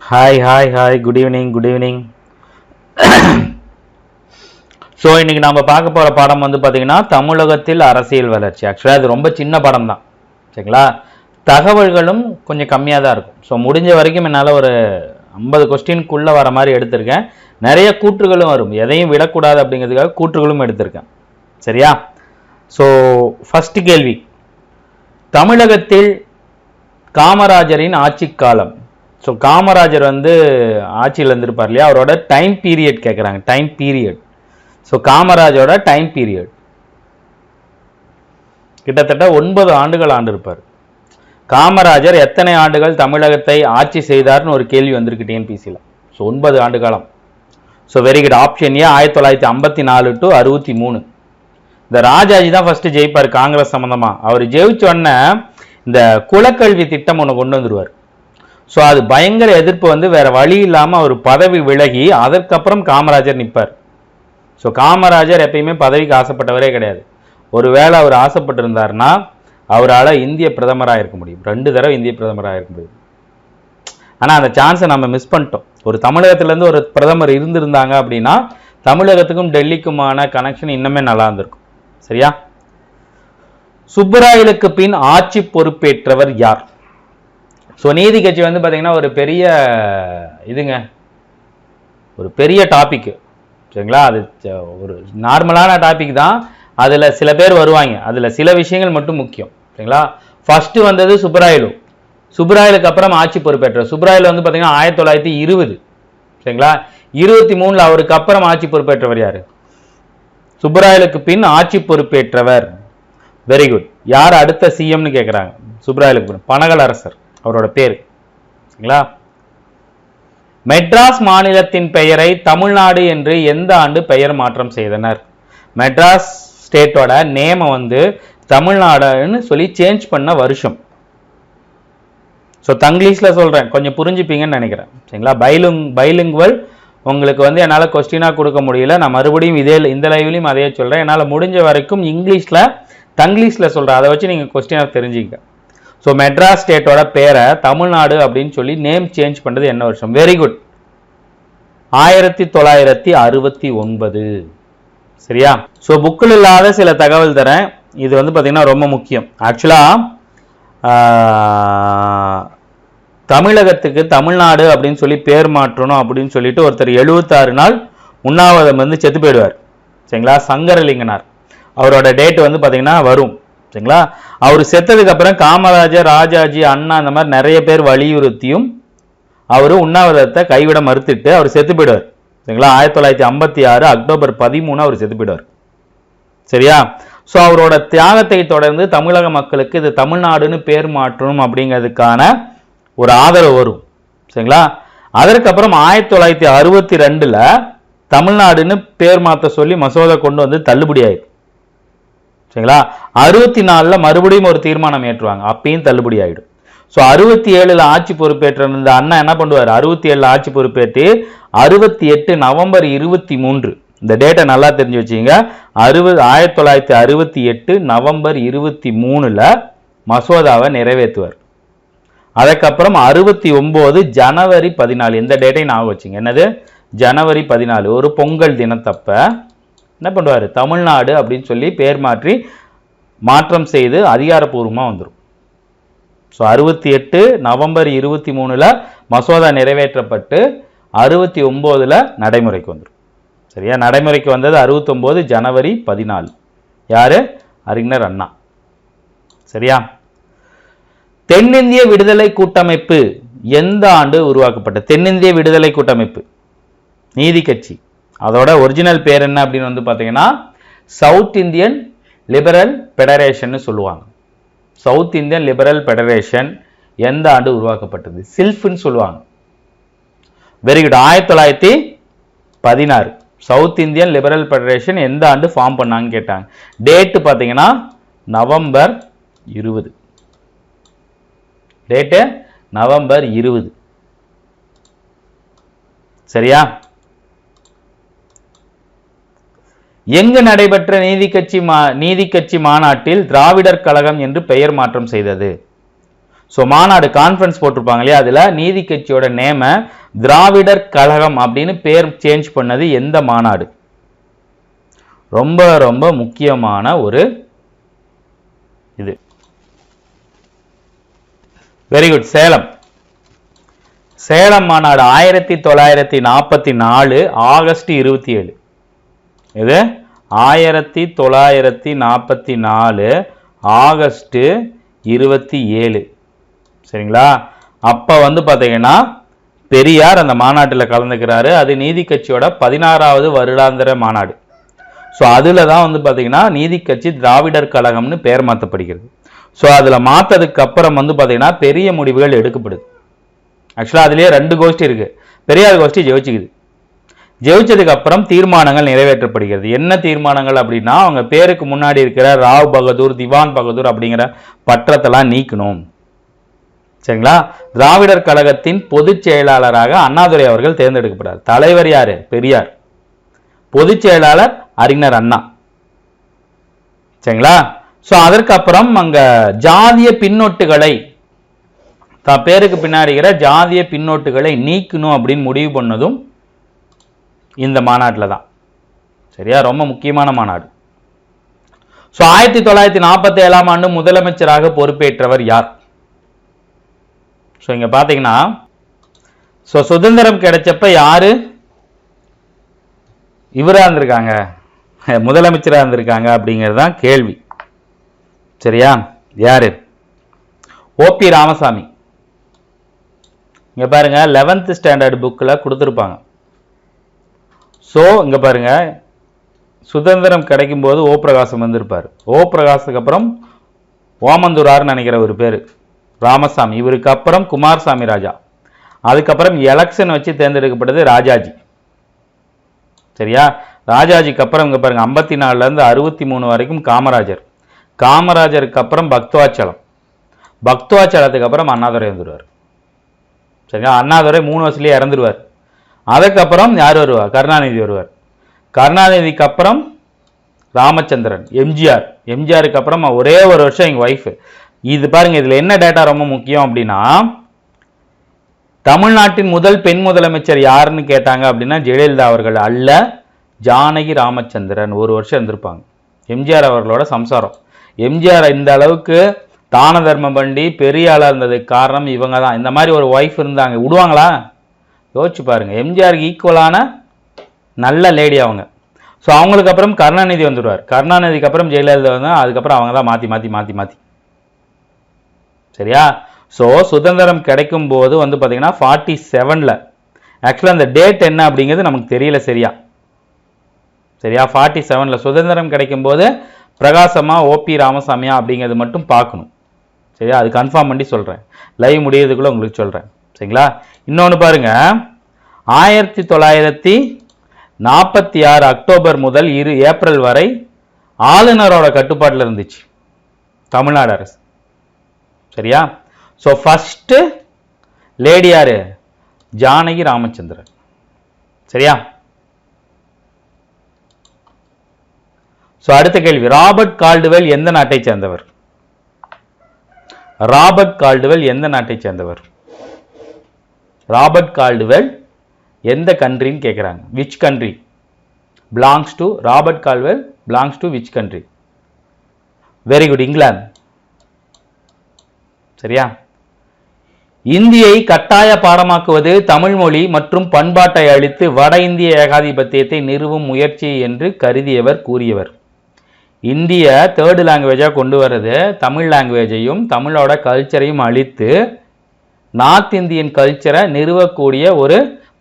Hi good evening. So இன்னைக்கு நம்ம பார்க்க போகிற பாடம் வந்து பார்த்தீங்கன்னா தமிழகத்தில் அரசியல் வளர்ச்சி. ஆக்சுவலாக அது ரொம்ப சின்ன படம் தான், சரிங்களா? தகவல்களும் கொஞ்சம் கம்மியாக தான் இருக்கும். ஸோ முடிஞ்ச வரைக்கும் என்னால் ஒரு 50 கொஸ்டின்குள்ளே வர மாதிரி எடுத்திருக்கேன். நிறைய கூற்றுகளும் வரும், எதையும் விடக்கூடாது அப்படிங்கிறதுக்காக கூற்றுகளும் எடுத்திருக்கேன், சரியா? ஸோ ஃபர்ஸ்ட் கேள்வி, தமிழகத்தில் காமராஜரின் ஆட்சி காலம். ஸோ காமராஜர் வந்து ஆட்சியில் இருந்திருப்பார் இல்லையா, அவரோட டைம் பீரியட் கேட்குறாங்க. Time period. ஸோ காமராஜரோட டைம் பீரியட் கிட்டத்தட்ட 9 ஆண்டுகள் ஆண்டிருப்பார். காமராஜர் எத்தனை ஆண்டுகள் தமிழகத்தை ஆட்சி செய்தார்னு ஒரு கேள்வி வந்திருக்கு டிஎன்பிசியில். ஸோ 9 ஆண்டு காலம். So very good. Option A 1954 to 63. இந்த ராஜாஜி தான் ஃபர்ஸ்ட் ஜெயிப்பார் காங்கிரஸ் சம்பந்தமா. அவர் ஜெயிச்ச உடனே இந்த குலக்கல்வி திட்டம் ஒன்று கொண்டு வந்துருவார். ஸோ அது பயங்கர எதிர்ப்பு வந்து வேற வழி இல்லாமல் அவர் பதவி விலகி அதற்கப்புறம் காமராஜர் நிற்பார். ஸோ காமராஜர் எப்பயுமே பதவிக்கு ஆசைப்பட்டவரே கிடையாது. ஒருவேளை அவர் ஆசைப்பட்டிருந்தார்னா அவரால் இந்திய பிரதமராக இருக்க முடியும். 2 தடவை இந்திய பிரதமராக இருக்க முடியும். ஆனால் அந்த சான்ஸை நம்ம மிஸ் பண்ணிட்டோம். ஒரு தமிழகத்திலேருந்து ஒரு பிரதமர் இருந்திருந்தாங்க அப்படின்னா தமிழகத்துக்கும் டெல்லிக்குமான கனெக்ஷன் இன்னுமே நல்லா இருந்திருக்கும், சரியா? சுப்பராயலுக்கு பின் ஆட்சி பொறுப்பேற்றவர் யார்? ஸோ நீதி கட்சி வந்து பார்த்தீங்கன்னா ஒரு பெரிய டாபிக், சரிங்களா? அது ஒரு நார்மலான டாபிக் தான். அதில் சில பேர் வருவாங்க, அதில் சில விஷயங்கள் மட்டும் முக்கியம், சரிங்களா? ஃபர்ஸ்ட் வந்தது சுப்பராயலு. சுப்பராயலுக்கு அப்புறம் ஆட்சி பொறுப்பேற்றார். சுப்பராயலு வந்து பார்த்தீங்கன்னா 1920, சரிங்களா? 23 அவருக்கு அப்புறம் ஆட்சி பொறுப்பேற்றவர் யாரு? சுப்பராயலுக்கு பின் ஆட்சி பொறுப்பேற்றவர். Very good. யார் அடுத்த சிஎம்னு கேட்குறாங்க. சுப்பராயலுக்கு பின் பனகல் அரசர் அவரோட பேர், சரிங்களா? மெட்ராஸ் மாநிலத்தின் பெயரை தமிழ்நாடு என்று எந்த ஆண்டு பெயர் மாற்றம் செய்தனர்? மெட்ராஸ் ஸ்டேட்டோட நேமை வந்து தமிழ்நாடுன்னு சொல்லி சேஞ்ச் பண்ண வருஷம். ஸோ தங்கிலீஷ்ல சொல்றேன், கொஞ்சம் புரிஞ்சுப்பீங்கன்னு நினைக்கிறேன், சரிங்களா? பைலிங்குவல் உங்களுக்கு வந்து என்னால் கொஸ்டினாக கொடுக்க முடியல. நான் மறுபடியும் இந்த லைவ்லையும் அதே சொல்கிறேன். என்னால் முடிஞ்ச வரைக்கும் தங்கிலீஷில் சொல்கிறேன். அதை வச்சு நீங்கள் கொஸ்டினாக தெரிஞ்சுக்க. ஸோ மெட்ராஸ் ஸ்டேட்டோட பேரை தமிழ்நாடு அப்படின்னு சொல்லி நேம் சேஞ்ச் பண்ணுறது என்ன வருஷம்? Very good. 1969, சரியா? ஸோ புக்கில் இல்லாத சில தகவல் தரேன். இது வந்து பார்த்தீங்கன்னா ரொம்ப முக்கியம். ஆக்சுவலாக தமிழகத்துக்கு தமிழ்நாடு அப்படின்னு சொல்லி பேர் மாற்றணும் அப்படின்னு சொல்லிட்டு ஒருத்தர் 76 நாள் உண்ணாவிரதம் வந்து செத்து போயிடுவார், சரிங்களா? சங்கரலிங்கனார். அவரோட டேட் வந்து பார்த்தீங்கன்னா வரும், சரிங்களா? அவர் செத்ததுக்கு அப்புறம் காமராஜர், ராஜாஜி, அண்ணா இந்த மாதிரி நிறைய பேர் வலியுறுத்தியும் அவர் உண்ணாவிரதத்தை கைவிட மறுத்துட்டு அவர் செத்து போயிடுவார், சரிங்களா? 1956 அக்டோபர் 13 அவர் செத்து போயிடுவார், சரியா? ஸோ அவரோட தியாகத்தை தொடர்ந்து தமிழக மக்களுக்கு இது தமிழ்நாடுன்னு பேர் மாற்றணும் அப்படிங்கிறதுக்கான ஒரு ஆதரவு வரும், சரிங்களா? அதற்கப்புறம் 1962 தமிழ்நாடுன்னு பேர் மாற்ற சொல்லி மசோதா கொண்டு வந்து தள்ளுபடி ஆயிடும், சரிங்களா? 64 மறுபடியும் ஒரு தீர்மானம் ஏற்றுவாங்க, அப்பயும் தள்ளுபடி ஆயிடும். ஸோ 67 ஆட்சி பொறுப்பேற்ற இந்த அண்ணா என்ன பண்ணுவார்? 67 ஆட்சி பொறுப்பேற்று 68 நவம்பர் 23, இந்த டேட்டை நல்லா தெரிஞ்சு வச்சுங்க. 1968 நவம்பர் 23 மசோதாவை நிறைவேற்றுவார். அதுக்கப்புறம் 69 ஜனவரி 14, இந்த டேட்டை ஞாபகம் வச்சுங்க. என்னது? ஜனவரி 14, ஒரு பொங்கல் தினத்தப்ப என்ன பண்ணுவார்? தமிழ்நாடு அப்படின்னு சொல்லி பேர் மாற்றம் செய்து அதிகாரப்பூர்வமாக வந்துடும். ஸோ 68 நவம்பர் 23 மசோதா நிறைவேற்றப்பட்டு 69 நடைமுறைக்கு வந்துடும், சரியா? நடைமுறைக்கு வந்தது 69 ஜனவரி 14. யாரு? அறிஞர் அண்ணா, சரியா? தென்னிந்திய விடுதலை கூட்டமைப்பு எந்த ஆண்டு உருவாக்கப்பட்டது? தென்னிந்திய விடுதலை கூட்டமைப்பு நீதி கட்சி, அதோட ஒரிஜினல் பேர் என்ன அப்படின்னு வந்து பார்த்தீங்கன்னா சவுத் இந்தியன் லிபரல் ஃபெடரேஷன் சொல்லுவாங்க. சவுத் இந்தியன் லிபரல் ஃபெடரேஷன் எந்த ஆண்டு உருவாக்கப்பட்டது? சில்ஃப்னு சொல்லுவாங்க. Very good. 1916 south Indian liberal federation எந்த ஆண்டு ஃபார்ம் பண்ணாங்க கேட்டாங்க. டேட்டு பார்த்தீங்கன்னா நவம்பர் 20. டேட்டு நவம்பர் 20, சரியா? எங்கு நடைபெற்ற நீதி கட்சி மாநாட்டில் திராவிடர் கழகம் என்று பெயர் மாற்றம் செய்தது? ஸோ மாநாடு கான்ஃபரன்ஸ் போட்டிருப்பாங்க இல்லையா, அதில் நீதி கட்சியோட நேம திராவிடர் கழகம் அப்படின்னு பேர் சேஞ்ச் பண்ணது எந்த மாநாடு? ரொம்ப ரொம்ப முக்கியமான ஒரு இது. Very good. சேலம். சேலம் மாநாடு 1944 ஆகஸ்ட் 27. இது 1944 ஆகஸ்ட் 27. சரிங்களா? அப்ப வந்து பாத்தீங்கன்னா பெரியார் அந்த மாநாட்டில் கலந்துக்கிறாரு. அது நீதி கட்சியோட 16வது வருடாந்திர மாநாடு. ஸோ அதில் தான் வந்து பார்த்தீங்கன்னா நீதி கட்சி திராவிடர் கழகம்னு பெயர் மாற்றப்படுகிறது. ஸோ அதில் மாற்றதுக்கு அப்புறம் வந்து பார்த்தீங்கன்னா பெரிய முடிவுகள் எடுக்கப்படுது. ஆக்சுவலாக அதுலேயே 2 கோஷ்டி இருக்கு. பெரியார் கோஷ்டி ஜெயிச்சுக்குது. ஜெயிச்சதுக்கு அப்புறம் தீர்மானங்கள் நிறைவேற்றப்படுகிறது. என்ன தீர்மானங்கள் அப்படின்னா, அவங்க பேருக்கு முன்னாடி இருக்கிற ராவ் பகதூர், திவான் பகதூர் அப்படிங்கிற பற்றத்தெல்லாம் நீக்கணும். சரிங்களா? திராவிடர் கழகத்தின் பொதுச் செயலாளராக அண்ணாதுரை அவர்கள் தேர்ந்தெடுக்கப்படுறார். தலைவர் யாரு? பெரியார். பொதுச் செயலாளர் அறிஞர் அண்ணா. சரிங்களா? சோ அதற்கு அப்புறம் அங்க ஜாதிய பின்னொட்டுகளை, பேருக்கு பின்னாடி இருக்கிற ஜாதிய பின்னொட்டுகளை நீக்கணும் அப்படின்னு முடிவு பண்ணதும் இந்த மாநாட்டில் தான். சரியா? ரொம்ப முக்கியமான மாநாடு. சோ 1947ஆம் ஆண்டு முதலமைச்சராக பொறுப்பேற்றவர் யார்? ஸோ இங்க பாத்தீங்கன்னா, ஸோ சுதந்திரம் கிடைச்சப்ப யாரு இவரா இருந்திருக்காங்க, முதலமைச்சராக இருந்திருக்காங்க அப்படிங்கிறது தான் கேள்வி. சரியா? யாரு? ஓபி ராமசாமி. இங்க பாருங்க 11th ஸ்டாண்டர்ட் புக்கில் கொடுத்துருப்பாங்க. ஸோ இங்க பாருங்க, சுதந்திரம் கிடைக்கும் போது ஓ பிரகாசம் வந்திருப்பார். ஓ பிரகாசத்துக்கு அப்புறம் ஓமந்தூரார்னு நினைக்கிற ஒரு பேர் ராமசாமி. இவருக்கு அப்புறம் குமாரசாமி ராஜா. அதுக்கப்புறம் எலெக்ஷன் வச்சு தேர்ந்தெடுக்கப்பட்டது ராஜாஜி. சரியா? ராஜாஜிக்கு அப்புறம் இங்க பாருங்க 54ல இருந்து 63 வரைக்கும் காமராஜர். காமராஜருக்கு அப்புறம் பக்துவாச்சலம். பக்துவாச்சலத்துக்கு அப்புறம் அண்ணாதுரை வந்துடுவார். சரியா? அண்ணாதுரை 3 வருஷத்துலயே இறந்துடுவார். அதுக்கப்புறம் யார் வருவார்? கருணாநிதி வருவார். கருணாநிதிக்கு அப்புறம் ராமச்சந்திரன், எம்ஜிஆர். எம்ஜிஆருக்கு அப்புறம் ஒரே ஒரு வருஷம் எங்க ஒய்ஃப். இது பாருங்க, இதுல என்ன டேட்டா ரொம்ப முக்கியம் அப்படின்னா, தமிழ்நாட்டின் முதல் பெண் முதலமைச்சர் யாருன்னு கேட்டாங்க அப்படின்னா ஜெயலலிதா அவர்கள் அல்ல, ஜானகி ராமச்சந்திரன். ஒரு வருஷம் இருந்திருப்பாங்க. எம்ஜிஆர் அவர்களோட சம்சாரம். எம்ஜிஆர் இந்த அளவுக்கு தான தர்மம் பண்ணி பெரிய ஆளா இருந்ததுக்கு காரணம் இவங்க தான். இந்த மாதிரி ஒரு ஒய்ஃப் இருந்தாங்க, விடுவாங்களா? யோசிச்சு பாருங்க. எம்ஜிஆருக்கு ஈக்குவலான நல்ல லேடி அவங்க. ஸோ அவங்களுக்கு அப்புறம் கருணாநிதி வந்துடுவார். கருணாநிதிக்கு அப்புறம் ஜெயலலிதா வந்து, அதுக்கப்புறம் அவங்க தான் மாற்றி மாற்றி மாற்றி மாற்றி. சரியா? ஸோ சுதந்திரம் கிடைக்கும் போது வந்து பார்த்தீங்கன்னா 47ல், ஆக்சுவலாக அந்த டேட் என்ன அப்படிங்கிறது நமக்கு தெரியல. சரியா? 47ல் சுதந்திரம் கிடைக்கும் போது பிரகாசமா ஓபி ராமசாமியா அப்படிங்கிறது மட்டும் பார்க்கணும். சரியா? அது கன்ஃபார்ம் பண்ணி சொல்றேன். லைவ் முடியறதுக்குள்ள உங்களுக்கு சொல்றேன். சரிங்களா? இன்னொன்று பாருங்க, 1946 அக்டோபர் முதல் ஏப்ரல் வரை ஆளுநரோட கட்டுப்பாட்டில் இருந்துச்சு தமிழ்நாடு அரசு. சரியா? ஸோ ஃபர்ஸ்ட் லேடி யாரு? ஜானகி ராமச்சந்திரன். சரியா? ஸோ அடுத்த கேள்வி, ராபர்ட் கால்டுவெல் எந்த நாட்டை சேர்ந்தவர்? ராபர்ட் கால்டுவெல் எந்த நாட்டை சேர்ந்தவர்? ராபர்ட் கால்டுவெல் எந்த கண்ட்ரின்னு கேட்குறாங்க. Which country belongs to Robert Caldwell? Belongs to which country? Very good, England. சரியா? இந்தியை கட்டாய பாடமாக்குவது தமிழ் மொழி மற்றும் பண்பாட்டை அழித்து வட இந்திய ஏகாதிபத்தியத்தை நிறுவும் முயற்சி என்று கருதியவர், கூறியவர். இந்திய 3rd லாங்குவேஜா கொண்டு வர்றது தமிழ் லாங்குவேஜையும் தமிழோட கல்ச்சரையும் அழித்து நார்த் இந்தியன் கல்ச்சரை நிறுவக்கூடிய ஒரு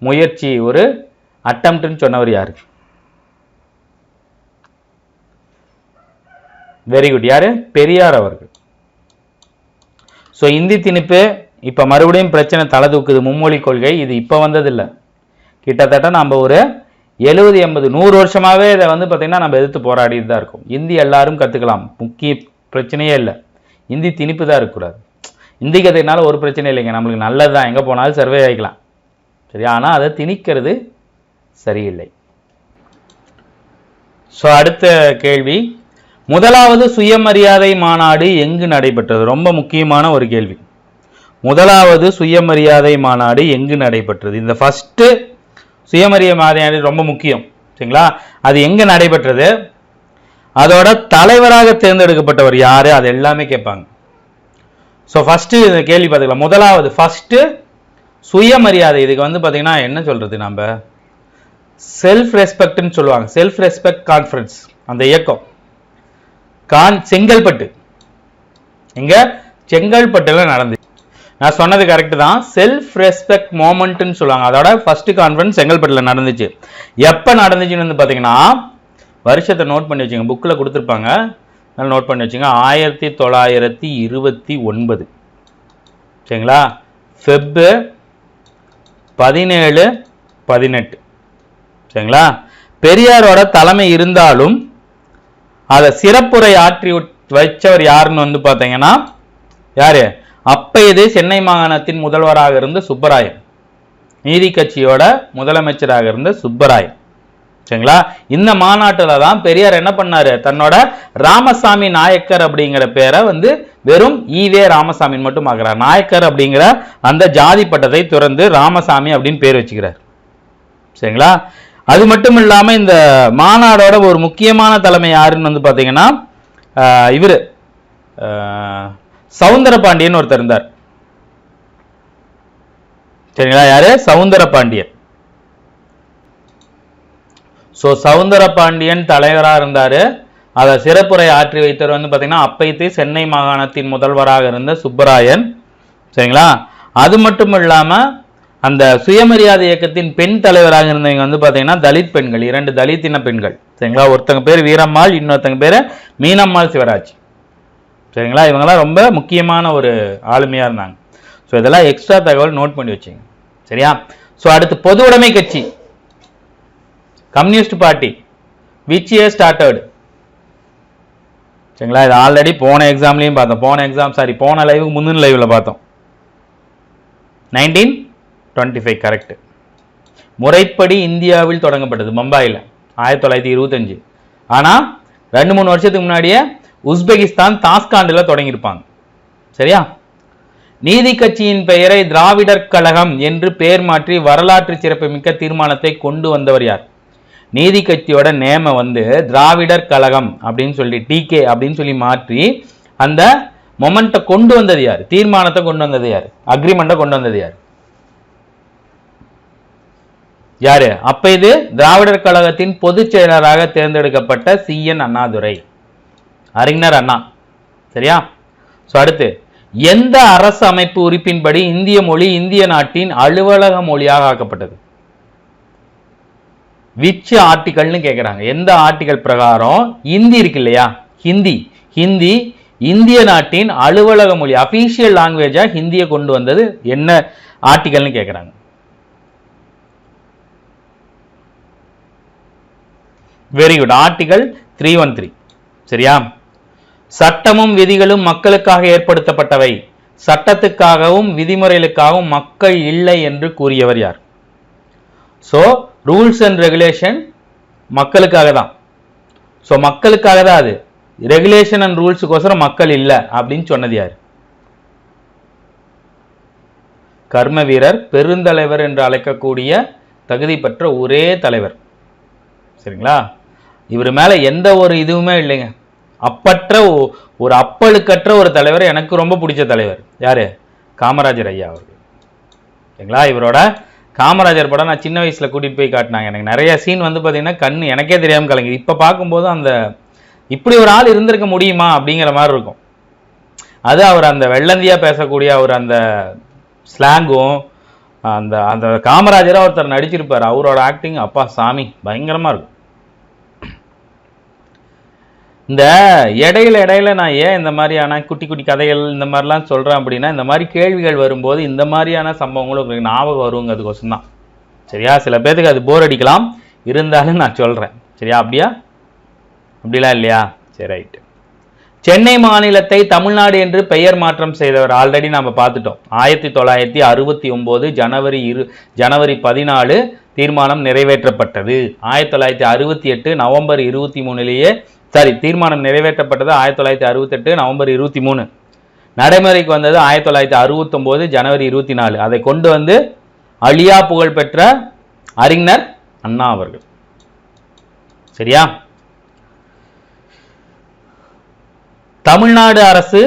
முயற்சி, ஒரு அட்டம்ப்ட்னு சொன்னவர் யாரு? Very good. யாரு? பெரியார் அவர்கள். ஸோ இந்தி திணிப்பு இப்போ மறுபடியும் பிரச்சனை தலை தூக்குது. மும்மொழி கொள்கை இது இப்போ வந்ததில்லை. கிட்டத்தட்ட நம்ம ஒரு 70, 80, 100 வருஷமாவே இதை வந்து பார்த்தீங்கன்னா நம்ம எதிர்த்து போராடிட்டு தான் இருக்கோம். இந்தி எல்லாரும் கற்றுக்கலாம், முக்கிய பிரச்சனையே இல்லை. இந்தி திணிப்பு தான் இருக்கக்கூடாது. இந்தி கற்றுக்கினால ஒரு பிரச்சனை இல்லைங்க, நம்மளுக்கு நல்லது தான், எங்கே போனாலும் சர்வே ஆகிக்கலாம். சரியா? ஆனால் அதை திணிக்கிறது சரியில்லை. ஸோ அடுத்த கேள்வி, முதலாவது சுயமரியாதை மாநாடு எங்கு நடைபெற்றது? ரொம்ப முக்கியமான ஒரு கேள்வி. முதலாவது சுயமரியாதை மாநாடு எங்கு நடைபெற்றது? இந்த ஃபர்ஸ்ட் சுயமரியாதை மாநாடு ரொம்ப முக்கியம், சரிங்களா? அது எங்க நடைபெற்றது, அதோட தலைவராக தேர்ந்தெடுக்கப்பட்டவர் யாரு, அது எல்லாமே கேட்பாங்க. ஸோ ஃபர்ஸ்ட் கேள்வி பார்த்துக்கலாம். முதலாவது ஃபர்ஸ்ட் சுயமரியாதை, இதுக்கு வந்து பார்த்தீங்கன்னா என்ன சொல்றது, நம்ம செல்ஃப் ரெஸ்பெக்ட்னு சொல்லுவாங்க. செல்ஃப் ரெஸ்பெக்ட் கான்ஃபரன்ஸ், அந்த இயக்கம் செங்கல்பட்டு, எங்க செங்கல்பட்டுல நடந்துச்சு. நான் சொன்னது கரெக்ட் தான். செல்ஃப் ரெஸ்பெக்ட் மூமெண்ட்னு சொல்லுவாங்க. அதோட ஃபர்ஸ்ட் கான்ஃபரன்ஸ் செங்கல்பட்டுல நடந்துச்சு. எப்ப நடந்துச்சுன்னு வந்து பாத்தீங்கன்னா, வருஷத்தை நோட் பண்ணி வச்சுங்க, புக்கில் கொடுத்துருப்பாங்க, நோட் பண்ணி வச்சுங்க. 1929, சரிங்களா? ஃபெப் 17, 18, சரிங்களா? பெரியாரோட தலைமை இருந்தாலும் அதை சிறப்புரை ஆற்றி வைச்சவர் யாருன்னு வந்து பார்த்தீங்கன்னா, யாரு? அப்பயது சென்னை மாகாணத்தின் முதல்வராக இருந்த சுப்பராயன், நீதி கட்சியோட முதலமைச்சராக இருந்த சுப்பராயன், சரிங்களா? இந்த மாநாட்டில் தான் பெரியார் என்ன பண்ணாரு, தன்னோட ராமசாமி நாயக்கர் அப்படிங்கிற பேரை வந்து வெறும் ஈவே ராமசாமின்னு மட்டும் ஆகிறார். நாயக்கர் அப்படிங்கிற அந்த ஜாதி பட்டத்தை துறந்து ராமசாமி அப்படின்னு பேர் வச்சுக்கிறார், சரிங்களா? அது மட்டும் இல்லாம இந்த மாநாடோட ஒரு முக்கியமான தலைமை யாருன்னு வந்து பாத்தீங்கன்னா, இவரு சவுந்தர பாண்டியன் ஒருத்தர் இருந்தார், சரிங்களா? யாரு? சவுந்தர பாண்டியன். சோ சவுந்தர பாண்டியன் தலைவராக இருந்தாரு. அதை சிறப்புரை ஆற்றி வைத்தவர் வந்து பாத்தீங்கன்னா அப்பைத்து சென்னை மாகாணத்தின் முதல்வராக இருந்த சுப்பராயன், சரிங்களா? அது மட்டும் இல்லாம அந்த சுயமரியாதை இயக்கத்தின் பெண் தலைவராக இருந்தவங்க வந்து பாத்தீங்கன்னா தலித் பெண்கள், 2 தலித் இன பெண்கள், சரிங்களா? ஒருத்தங்க பேர் வீரம்மாள், இன்னொருத்தங்க பேரு மீனம்மாள் சிவராஜ், சரிங்களா? இவங்கெல்லாம் ரொம்ப முக்கியமான ஒரு ஆளுமையா இருந்தாங்க. ஸோ இதெல்லாம் எக்ஸ்ட்ரா தகவல் நோட் பண்ணி வச்சுங்க, சரியா? ஸோ அடுத்து பொது உடைமை கட்சி, communist party, which year started, சரிங்களா? இது ஆல்ரெடி போன எக்ஸாம்லையும் பார்த்தோம். போன லைவுக்கு முந்தின லைவ்ல பார்த்தோம். 1925 கரெக்ட். முறைப்படி இந்தியாவில் தொடங்கப்பட்டது பம்பாயில் 1925. ஆனா 2-3 வருஷத்துக்கு முன்னாடியே உஸ்பெகிஸ்தான் தாஸ்காண்டில் தொடங்கியிருப்பாங்க, சரியா? நீதி கட்சியின் பெயரை திராவிடர் கழகம் என்று பெயர் மாற்றி வரலாற்று சிறப்புமிக்க தீர்மானத்தை கொண்டு வந்தவர் யார்? நீதி கட்சியோட நேம வந்து திராவிடர் கழகம் அப்படின்னு சொல்லி டிகே அப்படின்னு சொல்லி மாற்றி அந்த மொமெண்ட்டை கொண்டு வந்தது யார்? தீர்மானத்தை கொண்டு வந்தது யார்? அக்ரிமெண்ட்டை கொண்டு வந்தது யார்? யாரு? அப்ப இது திராவிடர் கழகத்தின் பொதுச் செயலராக தேர்ந்தெடுக்கப்பட்ட CN அண்ணாதுரை, அறிஞர் அண்ணா, சரியா? சோ அடுத்து, எந்த அரசு அமைப்பு உறுப்பின்படி இந்திய மொழி இந்திய நாட்டின் அலுவலக மொழியாக ஆக்கப்பட்டது? விச் ஆர்டிகல்னு கேட்கிறாங்க. எந்த ஆர்டிகல் பிரகாரம் ஹிந்தி இருக்கு இல்லையா, ஹிந்தி இந்திய நாட்டின் அலுவலக மொழி, அபிஷியல் லாங்குவேஜா ஹிந்தியை கொண்டு வந்தது என்ன ஆர்டிகல்னு கேட்கிறாங்க. வெரி குட், ஆர்டிகல் 313, சரியா? சட்டமும் விதிகளும் மக்களுக்காக ஏற்படுத்தப்பட்டவை, சட்டத்துக்காகவும் விதிமுறைகளுக்காகவும் மக்கள் இல்லை என்று கூறியவர் யார்? சோ ரூல்ஸ் அண்ட் ரெகுலேஷன் மக்களுக்காக தான். ஸோ மக்களுக்காக தான் அது. ரெகுலேஷன் அண்ட் ரூல்ஸுக்கோசரம் மக்கள் இல்லை அப்படின்னு சொன்னது யார்? கர்ம வீரர், பெருந்தலைவர் என்று அழைக்கக்கூடிய தகுதி பெற்ற ஒரே தலைவர், சரிங்களா? இவர் மேல எந்த ஒரு இதுவுமே இல்லைங்க. அப்பற்ற ஒரு அப்பழுக்கற்ற ஒரு தலைவர், எனக்கு ரொம்ப பிடிச்ச தலைவர் யாரு? காமராஜர் ஐயா அவர்கள், சரிங்களா? இவரோட காமராஜர் படம் நான் சின்ன வயசுல கூட்டிட்டு போய் காட்டினாங்க. எனக்கு நிறைய சீன் வந்து பாத்தீங்கன்னா கண்ணு எனக்கே தெரியாம கலங்குது. இப்ப பார்க்கும்போது அந்த இப்படி ஒரு ஆள் இருந்திருக்க முடியுமா அப்படிங்கிற மாதிரி இருக்கும். அது அவர் அந்த வெள்ளந்தியா பேசக்கூடிய அவர் அந்த ஸ்லாங்கும், அந்த அந்த காமராஜரா ஒருத்தர் நடிச்சிருப்பார், அவரோட ஆக்டிங் அப்பா சாமி பயங்கரமா இருக்கும். இந்த இடையில நான் ஏன் இந்த மாதிரியான குட்டி குட்டி கதைகள் இந்த மாதிரிலாம் சொல்றேன் அப்படின்னா, இந்த மாதிரி கேள்விகள் வரும்போது இந்த மாதிரியான சம்பவங்களும் உங்களுக்கு ஞாபகம் வருங்கிறதுக்கோசம் தான், சரியா? சில பேருக்கு அது போர் அடிக்கலாம், இருந்தாலும் நான் சொல்றேன், சரியா? அப்படிலாம் இல்லையா? சரி, ரைட்டு. சென்னை மாநிலத்தை தமிழ்நாடு என்று பெயர் மாற்றம் செய்தவர் ஆல்ரெடி நாம பார்த்துட்டோம். 1969 ஜனவரி 14 தீர்மானம் நிறைவேற்றப்பட்டது. 1968 நவம்பர் 23 தீர்மானம் நிறைவேற்றப்பட்டது. 1968 நவம்பர் 23. நடைமுறைக்கு வந்தது 1969 ஜனவரி 24. அதை கொண்டு வந்து அழியா புகழ் பெற்ற அறிஞர் அண்ணா அவர்கள். சரியா? தமிழ்நாடு அரசு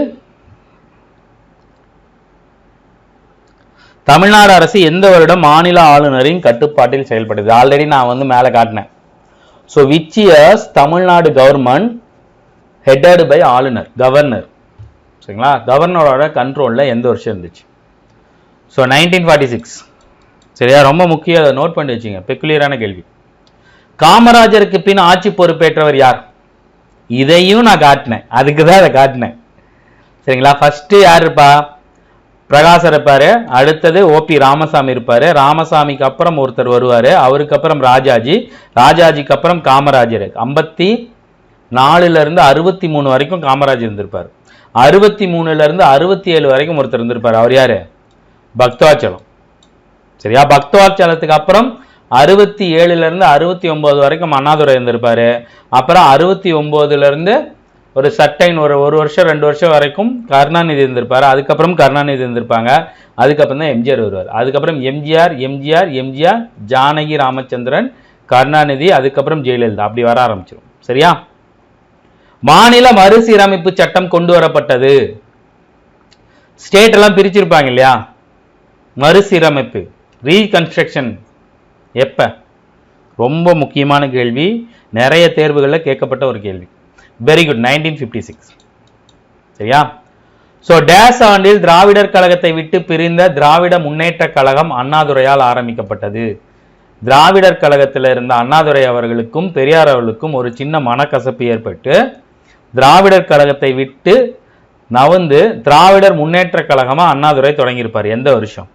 எந்த வருடம் மாநில ஆளுநரின் கட்டுப்பாட்டில் செயல்படுது? ஆல்ரெடி நான் வந்து மேலே காட்டினேன். So which years Tamil Nadu government headed by ஆளுநர், கவர்னர். சரிங்களா? கவர்னரோட கண்ட்ரோலில் எந்த வருஷம் இருந்துச்சு? ஸோ 1946. சரியா? ரொம்ப முக்கியம், நோட் பண்ணி வச்சுங்க, பெக்குலியரான கேள்வி. காமராஜருக்கு பின் ஆட்சி பொறுப்பேற்றவர் யார்? இதையும் நான் காட்டினேன், அதுக்கு தான் அதை காட்டினேன். சரிங்களா? ஃபர்ஸ்ட் யார் இருப்பா? பிரகாசர் இருப்பாரு, அடுத்தது ஓபி ராமசாமி இருப்பாரு, ராமசாமிக்கு அப்புறம் ஒருத்தர் வருவாரு, அவருக்கு அப்புறம் ராஜாஜிக்கு அப்புறம் காமராஜர். 54 இருந்து 63 வரைக்கும் காமராஜர் இருந்திருப்பார். 63 இருந்து 67 வரைக்கும் ஒருத்தர் இருந்திருப்பார். அவர் யாரு? பக்தவாச்சலம். சரியா? பக்தவாச்சலத்துக்கு அப்புறம் 67 இருந்து 69 வரைக்கும் அண்ணாதுரை இருந்திருப்பாரு. அப்புறம் 69 இருந்து ஒரு சட்டைன் ஒரு வருஷம் 2 வருஷம் வரைக்கும் கருணாநிதி இருந்திருப்பாரு. அதுக்கப்புறம் கருணாநிதி இருந்திருப்பாங்க. அதுக்கப்புறம் தான் எம்ஜிஆர் வருவார். அதுக்கப்புறம் எம்ஜிஆர், ஜானகி ராமச்சந்திரன், கருணாநிதி, அதுக்கப்புறம் ஜெயலலிதா, அப்படி வர ஆரம்பிச்சிடும். சரியா? மாநில மறுசீரமைப்பு சட்டம் கொண்டு வரப்பட்டது. ஸ்டேட் எல்லாம் பிரிச்சிருப்பாங்க இல்லையா? மறுசீரமைப்பு, ரீகன்ஸ்ட்ரக்ஷன் எப்ப? ரொம்ப முக்கியமான கேள்வி, நிறைய தேர்வுகளில் கேட்கப்பட்ட ஒரு கேள்வி. Very good, 1956. சரியா? ஸோ டேஸ் ஆண்டில் திராவிடர் கழகத்தை விட்டு பிரிந்த திராவிட முன்னேற்ற கழகம் அண்ணாதுரையால் ஆரம்பிக்கப்பட்டது. திராவிடர் கழகத்தில் இருந்த அண்ணாதுரை அவர்களுக்கும் பெரியார் அவர்களுக்கும் ஒரு சின்ன மனக்கசப்பு ஏற்பட்டு திராவிடர் கழகத்தை விட்டு நவந்து திராவிடர் முன்னேற்ற கழகமா அண்ணாதுரை தொடங்கியிருப்பார். எந்த வருஷம்?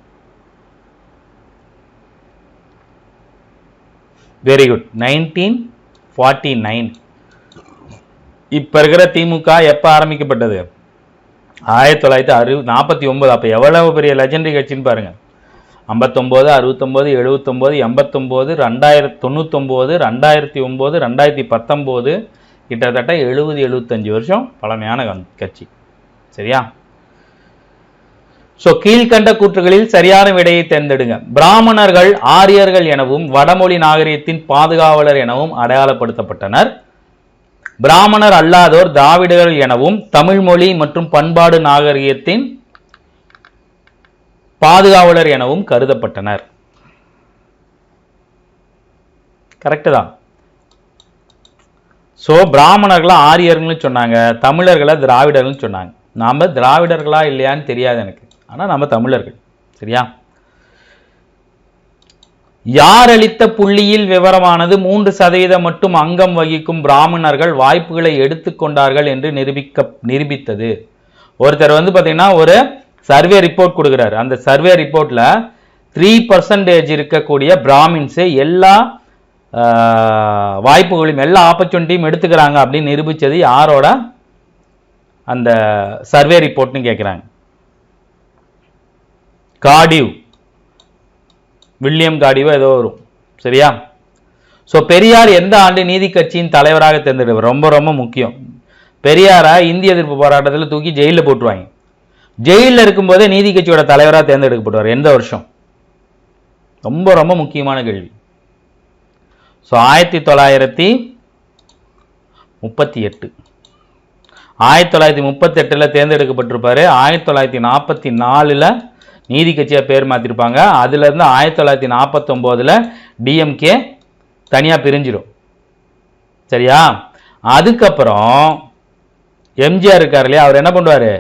Very good, 1949. இப்ப இருக்கிற திமுக எப்ப ஆரம்பிக்கப்பட்டது? 1949. அப்ப எவ்வளவு பெரிய லெஜெண்டரி கட்சின்னு பாருங்க. 59, 69, 79, 89, 2099, 2009, 2019, கிட்டத்தட்ட 70-75 வருஷம் பழமையான கட்சி. சரியா? சோ கீழ்கண்ட கூற்றுகளில் சரியான விடையை தேர்ந்தெடுங்க. பிராமணர்கள் ஆரியர்கள் எனவும் வடமொழி நாகரிகத்தின் பாதுகாவலர் எனவும் அடையாளப்படுத்தப்பட்டனர். பிராமணர் அல்லாதோர் திராவிடர்கள் எனவும் தமிழ் மொழி மற்றும் பண்பாடு நாகரிகத்தின் பாதுகாவலர் எனவும் கருதப்பட்டனர். கரெக்ட் தான். சோ பிராமணர்களா ஆரியர்கள் சொன்னாங்க, தமிழர்களை திராவிடர்கள் சொன்னாங்க. நாம திராவிடர்களா இல்லையான்னு தெரியாது எனக்கு, ஆனா நம்ம தமிழர்கள். சரியா? யார் அளித்த புள்ளியில் விவரமானது 3% மட்டும் அங்கம் வகிக்கும் பிராமணர்கள் வாய்ப்புகளை எடுத்துக்கொண்டார்கள் என்று நிரூபித்தது. ஒருத்தர் வந்து பாத்தீங்கன்னா ஒரு சர்வே ரிப்போர்ட் கொடுக்கிறார். அந்த சர்வே ரிப்போர்ட்ல 3% இருக்கக்கூடிய பிராமின்ஸ் எல்லா வாய்ப்புகளையும் எல்லா ஆப்பர்ச்சுனிட்டியும் எடுத்துக்கிறாங்க அப்படின்னு நிரூபிச்சது யாரோட அந்த சர்வே ரிப்போர்ட்னு கேட்கிறாங்க. காடிவ், வில்லியம் காடிவோ ஏதோ வரும். சரியா? சோ பெரியார் எந்த ஆண்டு நீதி கட்சியின் தலைவராக தேர்ந்தெடுப்பார்? ரொம்ப ரொம்ப முக்கியம். பெரியாரா இந்திய எதிர்ப்பு போராட்டத்தில் தூக்கி ஜெயிலில் போட்டுருவாங்க. ஜெயிலில் இருக்கும்போதே நீதி கட்சியோட தலைவராக தேர்ந்தெடுக்கப்படுவார். எந்த வருஷம்? ரொம்ப ரொம்ப முக்கியமான கேள்வி. ஸோ 1938. 1938 தேர்ந்தெடுக்கப்பட்டிருப்பாரு. 1944 நீதி கட்சியா பேர் மாத்திருப்பாங்க. அதுல இருந்து 1949 டிஎம்கே தனியா பிரிஞ்சிடும். சரியா? அதுக்கப்புறம் எம்ஜிஆர் இருக்காரு இல்லையா, அவர் என்ன பண்ணுவாரு?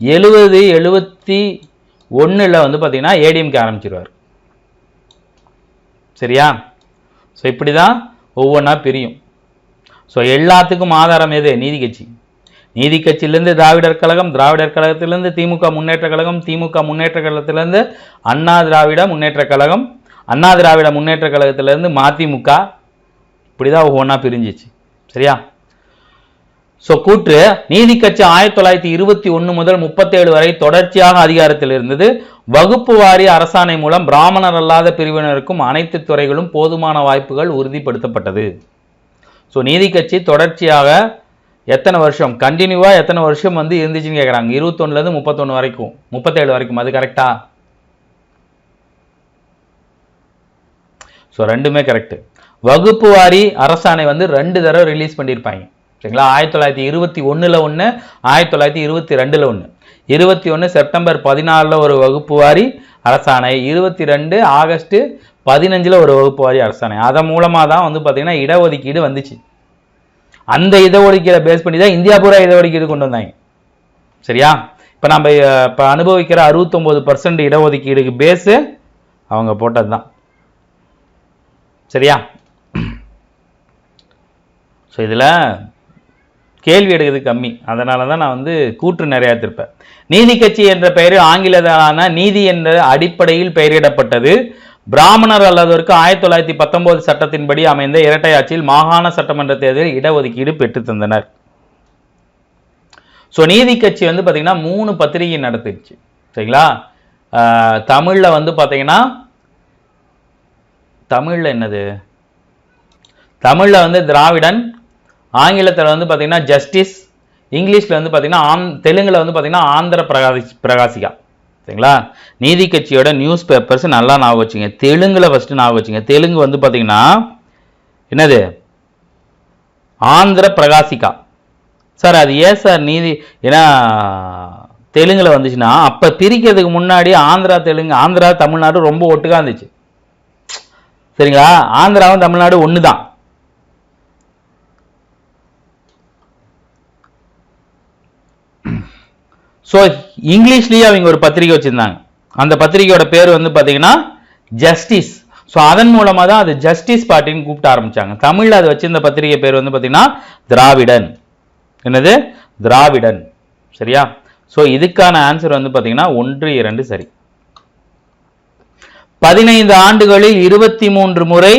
70-71 வந்து பாத்தீங்கன்னா ஏடிஎம்கே ஆரம்பிச்சிருவார். சரியா? ஸோ இப்படிதான் ஒவ்வொன்றா பிரியும். ஸோ எல்லாத்துக்கும் ஆதாரம் எது? நீதி கட்சி. நீதி கட்சியிலிருந்து திராவிடர் கழகம், திராவிடர் கழகத்திலிருந்து திமுக முன்னேற்ற கழகம், திமுக முன்னேற்ற கழகத்திலிருந்து அண்ணா திராவிட முன்னேற்ற கழகம், அண்ணா திராவிட முன்னேற்ற கழகத்திலிருந்து மதிமுக, இப்படிதான் ஒவ்வொன்றா பிரிஞ்சிச்சு. சரியா? ஸோ கூற்று, நீதி கட்சி 1921 முதல் 37 வரை தொடர்ச்சியாக அதிகாரத்தில் இருந்தது. வகுப்பு வாரிய அரசாணை மூலம் பிராமணர் அல்லாத பிரிவினருக்கும் அனைத்து துறைகளும் போதுமான வாய்ப்புகள் உறுதிப்படுத்தப்பட்டது. ஸோ நீதி கட்சி தொடர்ச்சியாக எத்தனை வருஷம் கண்டினியூவா எத்தனை வருஷம் வந்து இருந்துச்சுன்னு கேட்குறாங்க. 21லேருந்து 31 வரைக்கும் 37 வரைக்கும். அது கரெக்டா? ஸோ ரெண்டுமே கரெக்ட். வகுப்பு வாரி அரசாணை வந்து 2 தடவை ரிலீஸ் பண்ணியிருப்பாங்க சரிங்களா. 1921 ஒன்று, 1922 ஒன்று. 21 செப்டம்பர் 14 ஒரு வகுப்பு வாரி அரசாணை, 22 ஆகஸ்ட் 15 ஒரு வகுப்பு வாரி அரசாணை. அதன் மூலமாக தான் வந்து பார்த்தீங்கன்னா இடஒதுக்கீடு வந்துச்சு. அந்த இடஒதுக்கீடை பேஸ் பண்ணி தான் இந்தியா பூரா இடஒதுக்கீடு கொண்டு வந்தாங்க சரியா. இப்போ நம்ம இப்போ அனுபவிக்கிற 69% இடஒதுக்கீடுக்கு பேஸு அவங்க போட்டது தான் சரியா. ஸோ இதில் கேள்வி எடுக்கிறது கம்மி, அதனால தான் நான் வந்து கூற்று நிறையா திருப்பேன். நீதி கட்சி என்ற பெயர் ஆங்கிலத்தாலான நீதி என்ற அடிப்படையில் பெயரிடப்பட்டது. பிராமணர் அல்லாதவருக்கு 1919 சட்டத்தின்படி அமைந்த இரட்டை ஆட்சியில் மாகாண சட்டமன்ற தேர்தலில் இடஒதுக்கீடு பெற்று தந்தனர். ஸோ நீதி கட்சி வந்து பார்த்தீங்கன்னா 3 பத்திரிகை நடத்திடுச்சு சரிங்களா. தமிழில் வந்து பார்த்தீங்கன்னா தமிழில் என்னது, தமிழில் வந்து திராவிடன், ஆங்கிலத்தில் வந்து பார்த்தீங்கன்னா ஜஸ்டிஸ், இங்கிலீஷில் வந்து பார்த்தீங்கன்னா தெலுங்கில் வந்து பார்த்தீங்கன்னா ஆந்திர பிரகாசிகா சரிங்களா. நீதி கட்சியோட நியூஸ் பேப்பர்ஸ் நல்லா ஞாபகம் வச்சுங்க. தெலுங்குல ஃபஸ்ட்டு ஞாபகம் வச்சுங்க. தெலுங்கு வந்து பார்த்தீங்கன்னா என்னது, ஆந்திர பிரகாசிகா. சார் அது ஏன் சார் நீதி, ஏன்னா தெலுங்குல வந்துச்சுன்னா அப்போ பிரிக்கிறதுக்கு முன்னாடி ஆந்திரா தெலுங்கு, ஆந்திரா தமிழ்நாடு ரொம்ப ஒட்டுக்கா இருந்துச்சு சரிங்களா. ஆந்திராவும் தமிழ்நாடு ஒன்று தான். ஸோ இங்கிலீஷ்லேயே அவங்க ஒரு பத்திரிகை வச்சுருந்தாங்க. அந்த பத்திரிகையோட பேர் வந்து பார்த்தீங்கன்னா ஜஸ்டிஸ். ஸோ அதன் மூலமாக தான் அது ஜஸ்டிஸ் பார்ட்டின்னு கூப்பிட்டு ஆரம்பித்தாங்க. தமிழில் அது வச்சிருந்த பத்திரிகை பேர் வந்து பார்த்தீங்கன்னா திராவிடன். என்னது, திராவிடன் சரியா. ஸோ இதுக்கான ஆன்சர் வந்து பார்த்தீங்கன்னா 1, 2 சரி. 15 ஆண்டுகளில் 23 முறை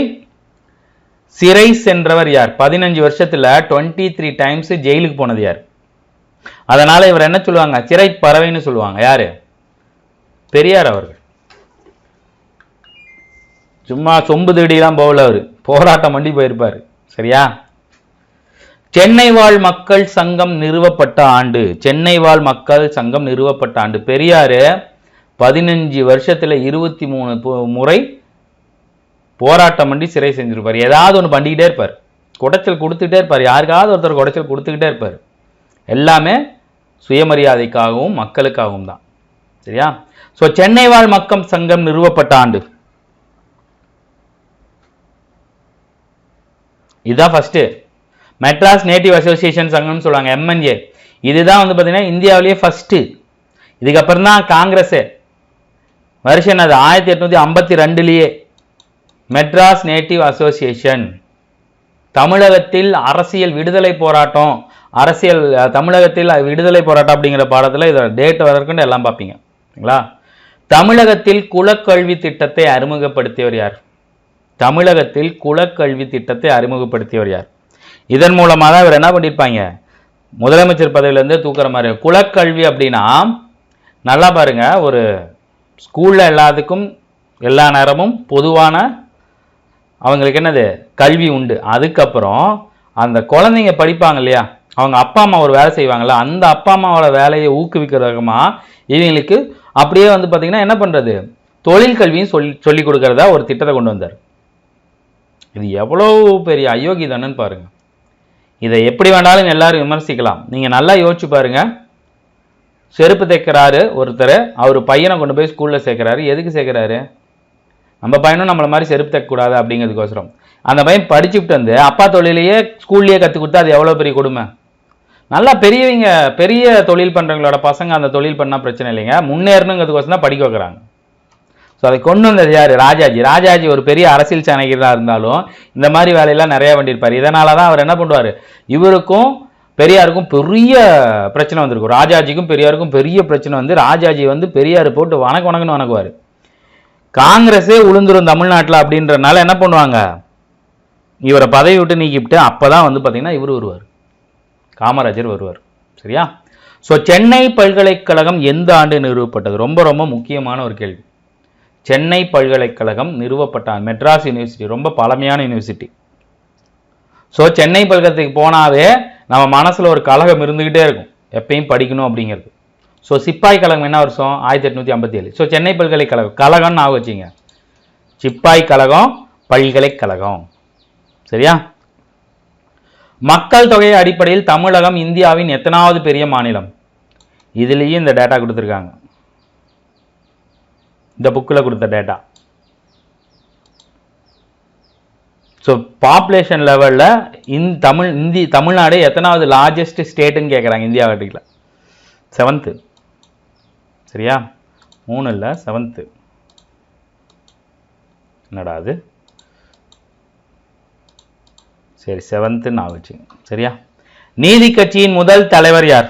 சிறை சென்றவர் யார்? 15 வருஷத்தில் 23 டைம்ஸ் ஜெயிலுக்கு போனது யார்? அதனால இவர் என்ன சொல்லுவாங்க, சிறை பறவைன்னு சொல்லுவாங்க. யாரு? பெரியார் அவர்கள். சும்மா சொம்பு தேடிலாம் போகல, அவரு போராட்டம் பண்ணி போயிருப்பாரு சரியா. சென்னை வாழ் மக்கள் சங்கம் நிறுவப்பட்ட ஆண்டு. சென்னை வாழ் மக்கள் சங்கம் நிறுவப்பட்ட ஆண்டு. பெரியாரு 15 வருஷத்துல 23 முறை போராட்டம் பண்ணி சிறை செஞ்சிருப்பார். ஏதாவது ஒன்று பண்ணிக்கிட்டே இருப்பார், குடைச்சல் கொடுத்துக்கிட்டே இருப்பார், யாருக்காவது ஒருத்தர் குடைச்சல் கொடுத்துக்கிட்டே இருப்பார். எல்லாமே சுயமரியாதைக்காகவும் மக்களுக்காகவும் தான் சரியா. ஸோ சென்னை வாழ் மக்கள் சங்கம் நிறுவப்பட்ட ஆண்டு இதுதான் ஃபர்ஸ்ட். மெட்ராஸ் நேட்டிவ் அசோசியேஷன் சங்கம்னு சொல்லுவாங்க, MNA. இதுதான் வந்து பார்த்தீங்கன்னா இந்தியாவிலேயே ஃபர்ஸ்ட். இதுக்கப்புறம் தான் காங்கிரஸே. வருஷம் அது 1852 மெட்ராஸ் நேட்டிவ் அசோசியேஷன். தமிழகத்தில் அரசியல் விடுதலை போராட்டம், அரசியல் தமிழகத்தில் விடுதலை போராட்டம் அப்படிங்கிற பாடத்தில் இதோட டேட் வரைக்கும் எல்லாம் பார்ப்பீங்க சரிங்களா. தமிழகத்தில் குலக்கல்வி திட்டத்தை அறிமுகப்படுத்தியவர் யார்? தமிழகத்தில் குலக்கல்வி திட்டத்தை அறிமுகப்படுத்தியவர் யார்? இதன் மூலமாக தான் இவர் என்ன பண்ணியிருப்பாங்க, முதலமைச்சர் பதவியிலேருந்து தூக்குற மாதிரி. குலக்கல்வி அப்படின்னா நல்லா பாருங்க, ஒரு ஸ்கூலில் எல்லாத்துக்கும் எல்லா நேரமும் பொதுவான அவங்களுக்கு என்னது கல்வி உண்டு. அதுக்கப்புறம் அந்த குழந்தைங்க படிப்பாங்க இல்லையா, அவங்க அப்பா அம்மா ஒரு வேலை செய்வாங்கல்ல, அந்த அப்பா அம்மாவோட வேலையை ஊக்குவிக்கிறதுமா இவங்களுக்கு அப்படியே வந்து பார்த்தீங்கன்னா என்ன பண்ணுறது, தொழில் கல்வியும் சொல்லி கொடுக்கறதா ஒரு திட்டத்தை கொண்டு வந்தார். இது எவ்வளோ பெரிய அயோக்கி தானேன்னு பாருங்க. இதை எப்படி வேண்டாலும் எல்லாரும் விமர்சிக்கலாம், நீங்கள் நல்லா யோசிச்சு பாருங்க. செருப்பு தைக்கிறாரு ஒருத்தர், அவர் பையனை கொண்டு போய் ஸ்கூலில் சேர்க்குறாரு. எதுக்கு சேர்க்குறாரு? நம்ம பையனும் நம்மளை மாதிரி செருப்பு தைக்கக்கூடாது அப்படிங்கிறதுக்கோசரம். அந்த பையன் படிச்சுட்டு வந்து அப்பா தொழிலையே ஸ்கூல்லையே கற்றுக் கொடுத்தா அது எவ்வளோ பெரிய கொடுமை. நல்லா பெரியவங்க பெரிய தொழில் பண்ணுறவங்களோட பசங்க அந்த தொழில் பண்ணால் பிரச்சனை இல்லைங்க, முன்னேறணுங்கிறதுக்கோசரம் தான் படிக்க வைக்கிறாங்க. ஸோ அதை கொண்டு வந்தது யார்? ராஜாஜி. ராஜாஜி ஒரு பெரிய அரசியல் சாணக்கியராக இருந்தாலும் இந்த மாதிரி வேலையெல்லாம் நிறையா பண்ணியிருப்பார். இதனால தான் அவர் என்ன பண்ணுவார், இவருக்கும் பெரியாருக்கும் பெரிய பிரச்சனை வந்திருக்கும். ராஜாஜிக்கும் பெரியாருக்கும் பெரிய பிரச்சனை வந்து ராஜாஜி வந்து பெரியார் போட்டு வணக்கம்னு வணக்குவார். காங்கிரஸே உளுந்துரும் தமிழ்நாட்டில் அப்படின்றனால என்ன பண்ணுவாங்க, இவரை பதவி விட்டு நீக்கிவிட்டு அப்போ தான் வந்து பார்த்தீங்கன்னா இவர் வருவார், காமராஜர் வருவார் சரியா. ஸோ சென்னை பல்கலைக்கழகம் எந்த ஆண்டு நிறுவப்பட்டது? ரொம்ப ரொம்ப முக்கியமான ஒரு கேள்வி. சென்னை பல்கலைக்கழகம் நிறுவப்பட்ட மெட்ராஸ் யூனிவர்சிட்டி ரொம்ப பழமையான யூனிவர்சிட்டி. ஸோ சென்னை பல்கலைக்கழகத்துக்கு போனாவே நம்ம மனசில் ஒரு கழகம் இருந்துக்கிட்டே இருக்கும், எப்பயும் படிக்கணும் அப்படிங்கிறது. ஸோ சிப்பாய் கழகம் என்ன வருஷம்? 1857. ஸோ சென்னை பல்கலைக்கழகம், கழகம்னு ஞாபகம் வச்சுங்க, சிப்பாய் கழகம், பல்கலைக்கழகம். சரியா? மக்கள் தொகை அடிப்படையில் தமிழகம் இந்தியாவின் எத்தனாவது பெரிய மாநிலம்? இதுலேயும் இந்த டேட்டா கொடுத்துருக்காங்க, இந்த புக்கில் கொடுத்த டேட்டா. ஸோ பாப்புலேஷன் லெவலில் தமிழ்நாடு எத்தனாவது லார்ஜஸ்ட் ஸ்டேட்டுன்னு கேட்குறாங்க இந்தியா கட்டிக்கல. 7th. சரியா? 3 இல்லை, 7th. என்னடா அது? சரி, 7th நான் வச்சுங்க. சரியா? நீதி கட்சியின் முதல் தலைவர் யார்?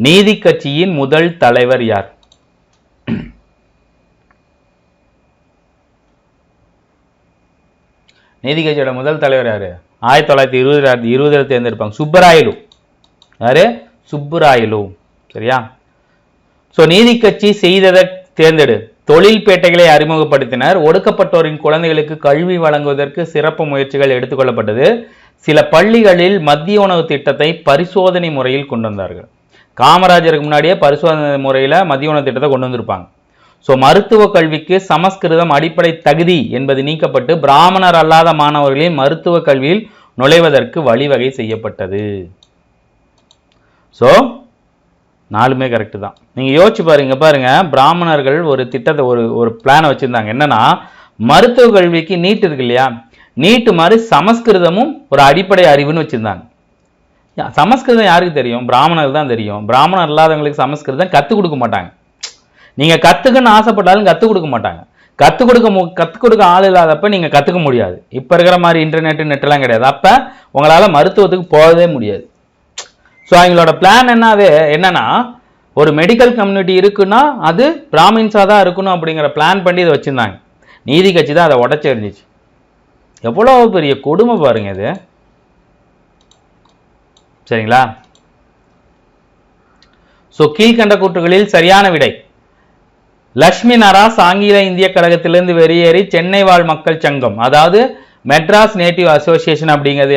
நீதி கட்சியின் முதல் தலைவர் யார்? நீதி கட்சியோட முதல் தலைவர் யாரு? 1920 தேர்ந்தெடுப்பாங்க, சுப்பராயலு. யாரு? சுப்பராயலு. சரியா? ஸோ நீதி கட்சி செய்ததை தேர்ந்தெடு, தொழில்பேட்டைகளை அறிமுகப்படுத்தினர், ஒடுக்கப்பட்டோரின் குழந்தைகளுக்கு கல்வி வழங்குவதற்கு சிறப்பு முயற்சிகள் எடுத்துக்கொள்ளப்பட்டது, சில பள்ளிகளில் மத்திய உணவு திட்டத்தை பரிசோதனை முறையில் கொண்டு வந்தார்கள். காமராஜருக்கு முன்னாடியே பரிசோதனை முறையில் மத்திய உணவு திட்டத்தை கொண்டு வந்திருப்பாங்க. ஸோ மருத்துவ கல்விக்கு சமஸ்கிருதம் அடிப்படை தகுதி என்பது நீக்கப்பட்டு பிராமணர் அல்லாத மாணவர்களின் மருத்துவ கல்வியில் நுழைவதற்கு வழிவகை செய்யப்பட்டது. ஸோ 4மே கரெக்டு தான். நீங்கள் யோசிச்சு பாருங்க, பிராமணர்கள் ஒரு திட்டத்தை ஒரு பிளானை வச்சுருந்தாங்க. என்னன்னா, மருத்துவ கல்விக்கு நீட் இருக்கு இல்லையா, நீட்டு மாதிரி சமஸ்கிருதமும் ஒரு அடிப்படை அறிவுன்னு வச்சுருந்தாங்க. சமஸ்கிருதம் யாருக்கு தெரியும்? பிராமணர்கள் தான் தெரியும். பிராமணர் இல்லாதவங்களுக்கு சமஸ்கிருதம் கற்றுக் கொடுக்க மாட்டாங்க. நீங்கள் கற்றுக்கன்னு ஆசைப்பட்டாலும் கற்றுக் கொடுக்க மாட்டாங்க. கற்றுக் கொடுக்க ஆள் இல்லாதப்ப நீங்கள் கற்றுக்க முடியாது. இப்போ இருக்கிற மாதிரி நெட்டெல்லாம் கிடையாது. அப்போ உங்களால் மருத்துவத்துக்கு போகவே முடியாது. ஸோ அவங்களோட பிளான் என்னன்னா, ஒரு மெடிக்கல் கம்யூனிட்டி இருக்குன்னா அது பிராமின்ஸாக தான் இருக்கணும் அப்படிங்கிற பிளான் பண்ணி இதை வச்சுருந்தாங்க. நீதி கட்சி தான் அதை உடச்சி எறிஞ்சிச்சு. எவ்வளோ பெரிய கொடுமை பாருங்க இது. சரிங்களா? ஸோ கீழ்கண்ட கூற்றுகளில் சரியான விடை. லட்சுமி நராஸ் ஆங்கில இந்திய கழகத்திலிருந்து வெளியேறி சென்னை வாழ் மக்கள் சங்கம், அதாவது மெட்ராஸ் நேட்டிவ் அசோசியேஷன் அப்படிங்கிறது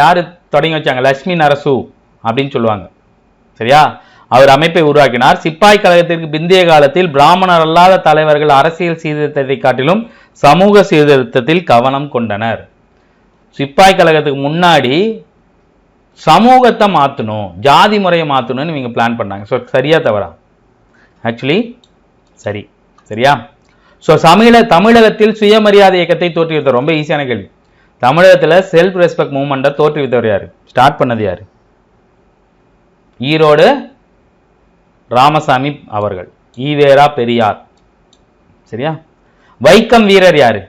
யாரு தொடங்கி வச்சாங்க? லட்சுமி நரசு அப்படின்னு சொல்லுவாங்க. சரியா? அவர் அமைப்பை உருவாக்கினார். சிப்பாய் கழகத்திற்கு பிந்தைய காலத்தில் பிராமணர் அல்லாத தலைவர்கள் அரசியல் சீர்திருத்தத்தை காட்டிலும் சமூக சீர்திருத்தத்தில் கவனம் கொண்டனர். சிப்பாய் கழகத்துக்கு முன்னாடி சமூகத்தை மாற்றணும், ஜாதி முறையை மாற்றணும்னு இவங்க பிளான் பண்ணாங்க. ஸோ சரியா தவறா? ஆக்சுவலி சரி. சரியா? ஸோ தமிழகத்தில் சுயமரியாதை இயக்கத்தை தோற்றுவித்தவர், ரொம்ப ஈஸியான கேள்வி. தமிழகத்தில் செல்ஃப் ரெஸ்பெக்ட் மூவ்மெண்ட்டை தோற்றுவித்தவர் யாரு? ஸ்டார்ட் பண்ணது யாரு? ஈரோடு ராமசாமி அவர்கள், ஈவேரா பெரியார். சரியா? வைக்கம் வீரர் யாரு?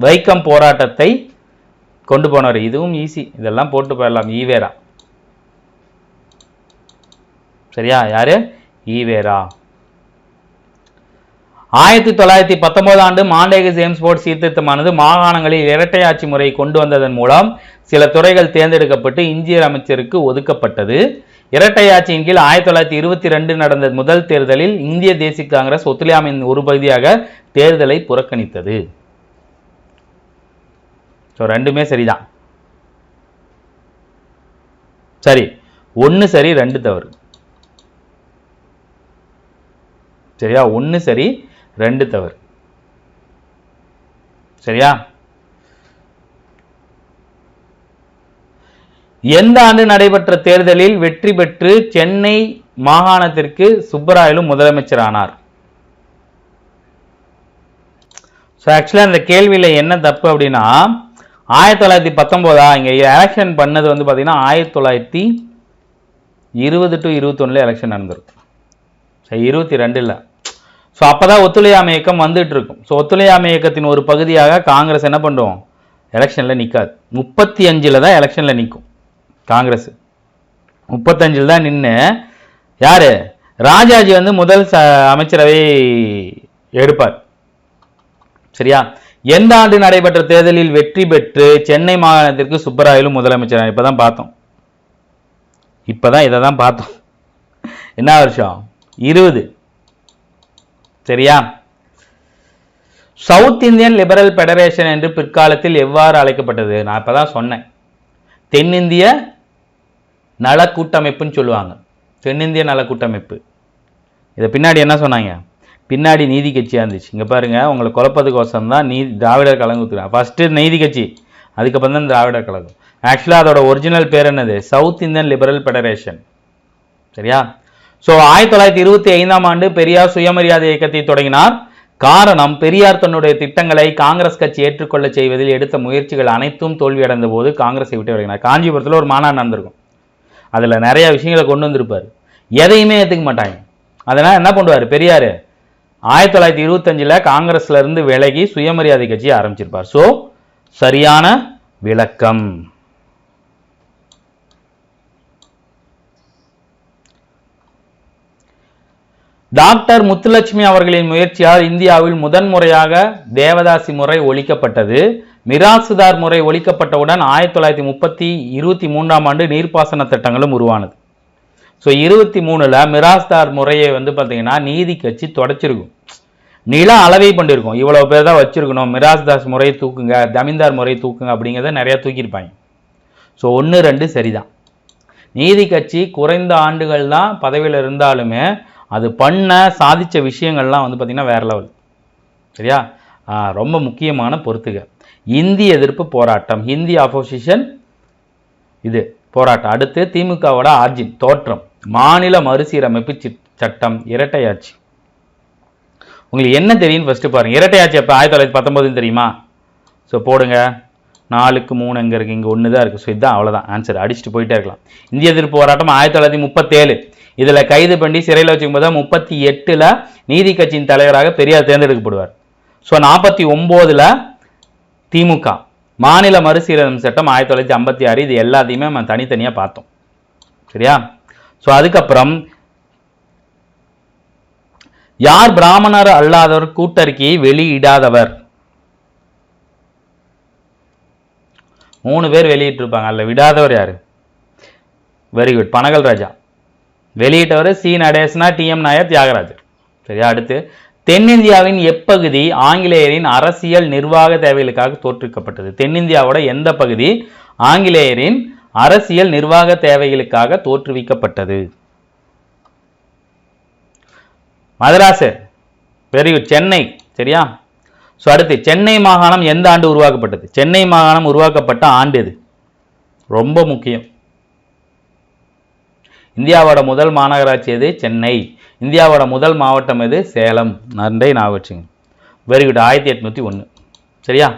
வைக்கம் போராட்டத்தை கொண்டு போனவர். இதுவும் ஈஸி, இதெல்லாம் போட்டு போயிடலாம். ஈவேரா. சரியா? யாரு? ஈவேரா. 1919 ஆண்டு மாண்டேக ஜேம்ஸ் போர்ட் சீர்திருத்தமானது மாகாணங்களில் இரட்டையாட்சி முறை கொண்டு வந்ததன் மூலம் சில துறைகள் தேர்ந்தெடுக்கப்பட்டு இந்திய அமைச்சருக்கு ஒதுக்கப்பட்டது. இரட்டையாட்சியின் கீழ் 1922 நடந்த முதல் தேர்தலில் இந்திய தேசிய காங்கிரஸ் ஒத்துழையாமையின் ஒரு பகுதியாக தேர்தலை புறக்கணித்தது. ஸோ 2மே சரிதான். சரி, 1 சரி 2 தவறு. சரியா? 1 சரி 2 தவறு. சரியா? எந்த ஆண்டு நடைபெற்ற தேர்தலில் வெற்றி பெற்று சென்னை மாகாணத்திற்கு சுப்பராயலு முதலமைச்சர் ஆனார்? ஸோ ஆக்சுவலாக அந்த கேள்வியில் என்ன தப்பு அப்படின்னா, 1919 இங்கே எலெக்ஷன் பண்ணது பார்த்தீங்கன்னா 1920 to 21 எலெக்ஷன் நடந்திருக்கும். சரி, 22 இல்லை. ஸோ அப்போ தான் ஒத்துழையாமை இயக்கம் வந்துட்டு இருக்கும். ஸோ ஒத்துழையாமை இயக்கத்தின் ஒரு பகுதியாக காங்கிரஸ் என்ன பண்ணுவோம்? எலெக்ஷனில் நிற்காது. 35 தான் எலெக்ஷனில் நிற்கும் காங்கிரஸ். 35 தான் நின்று யாரு? ராஜாஜி முதல் அமைச்சரவை எடுப்பார். சரியா? எந்த ஆண்டு நடைபெற்ற தேர்தலில் வெற்றி பெற்று சென்னை மாகாணத்திற்கு சுப்பராயலு முதலமைச்சர்? இப்பதான் பார்த்தோம். இதை தான் பார்த்தோம். என்ன வருஷம்? 20. சரியா? சவுத் இந்தியன் லிபரல் பெடரேஷன் என்று பிற்காலத்தில் எவ்வாறு அழைக்கப்பட்டது? நான் இப்பதான் சொன்னேன். தென்னிந்திய நல கூட்டமைப்புன்னு சொல்லுவாங்க, தென்னிந்திய நல கூட்டமைப்பு. இதை பின்னாடி என்ன சொன்னாங்க, பின்னாடி நீதி கட்சியாக இருந்துச்சு. இங்கே பாருங்கள், உங்களை குழப்பத்துக்கோசம் தான் திராவிடர் கழகம் ஊற்றுறாங்க. ஃபஸ்ட்டு நீதி கட்சி, அதுக்கப்புறம் தான் திராவிடர் கழகம். ஆக்சுவலாக அதோட ஒரிஜினல் பேர் என்னது, சவுத் இந்தியன் லிபரல் ஃபெடரேஷன். சரியா? ஸோ 1925ஆம் ஆண்டு பெரியார் சுயமரியாதை இயக்கத்தை தொடங்கினார். காரணம், பெரியார் தன்னுடைய திட்டங்களை காங்கிரஸ் கட்சி ஏற்றுக்கொள்ள செய்வதில் எடுத்த முயற்சிகள் அனைத்தும் தோல்வியடைந்த போது காங்கிரஸை விட்டு விலகினார். காஞ்சிபுரத்தில் ஒரு மாநாடு நடந்திருக்கும், அதில் நிறைய விஷயங்களை கொண்டு வந்திருப்பார், எதையுமே ஏற்றுக்க மாட்டாங்க. அதனால் என்ன பண்ணுவார் பெரியார், 1925 காங்கிரஸ்ல இருந்து விலகி சுயமரியாதை கட்சியை ஆரம்பிச்சிருப்பார். ஸோ சரியான விளக்கம். டாக்டர் முத்துலட்சுமி அவர்களின் முயற்சியால் இந்தியாவில் முதன்முறையாக தேவதாசி முறை ஒழிக்கப்பட்டது. மிராசுதார் முறை ஒழிக்கப்பட்டவுடன் 1923ஆம் ஆண்டு நீர்ப்பாசன திட்டங்களும் உருவானது. ஸோ 23ல் மிராஸ்தார் முறையை பார்த்தீங்கன்னா நீதி கட்சி தொடச்சிருக்கும், நில அளவை பண்ணியிருக்கும், இவ்வளோ பேர் தான் வச்சிருக்கணும், மிராஸ்தாஸ் முறையை தூக்குங்க, ஜமீன்தார் முறையை தூக்குங்க அப்படிங்கிறத நிறையா தூக்கியிருப்பாங்க. ஸோ 1, 2 சரிதான். நீதி கட்சி குறைந்த ஆண்டுகள் தான் பதவியில் இருந்தாலுமே அது பண்ண சாதித்த விஷயங்கள்லாம் பார்த்தீங்கன்னா வேற லெவல். சரியா? ரொம்ப முக்கியமான பொறுத்துக, இந்தி எதிர்ப்பு போராட்டம், ஹிந்தி அப்போசிஷன் இது போராட்டம். அடுத்து திமுகவோட ஆர்ஜின் தோற்றம், மாநில மறுசீரமைப்பு சட்டம், இரட்டையாட்சி. உங்களுக்கு என்ன தெரியும் ஃபர்ஸ்ட் பாருங்க. இரட்டையாட்சி எப்போ 1919 தெரியுமா? ஸோ போடுங்க, 4க்கு 3 எங்கே இருக்குது, இங்கே 1 தான் இருக்குது. ஸோ இதுதான், அவ்வளோதான் ஆன்சர், அடிச்சுட்டு போயிட்டே இருக்கலாம். இந்திய எதிர்ப்பு போராட்டம் 1937, இதில் கைது பண்ணி சிறையில் வச்சுக்கும் போது 38ல் நீதி கட்சியின் தலைவராக பெரியார் தேர்ந்தெடுக்கப்படுவார். ஸோ 49ல் திமுக மாநில மறுசீரமைப்பு சட்டம் 1956, இது எல்லாத்தையுமே நம்ம தனித்தனியாக பார்த்தோம். சரியா? ஸோ அதுக்கப்புறம் யார் பிராமணர் அல்லாதவர் கூட்டறிக்கையை வெளியிடாதவர்? 3 பேர் வெளியிட்டிருப்பாங்க, அல்ல விடாதவர் யாரு? வெரி குட், பனகல் ராஜா. வெளியிட்டவர் சி நடேசனா, டி.எம். நாயர், தியாகராஜர். சரியா? அடுத்து, தென்னிந்தியாவின் எப்பகுதி ஆங்கிலேயரின் அரசியல் நிர்வாக தேவைகளுக்காக தோற்றுவிக்கப்பட்டது? தென்னிந்தியாவோட எந்த பகுதி ஆங்கிலேயரின் அரசியல் நிர்வாக தேவைகளுக்காக தோற்றுவிக்கப்பட்டது? மதராஸ். Very good, Chennai. சரியா? ஸோ அடுத்து, சென்னை மாகாணம் எந்த ஆண்டு உருவாக்கப்பட்டது? சென்னை மாகாணம் உருவாக்கப்பட்ட ஆண்டு இது ரொம்ப முக்கியம். இந்தியாவோட முதல் மாநகராட்சி எது? சென்னை. இந்தியாவோட முதல் மாவட்டம் எது? சேலம். நன்றி, ஞாபகம் வச்சுங்க. Very good, 1801. சரியா?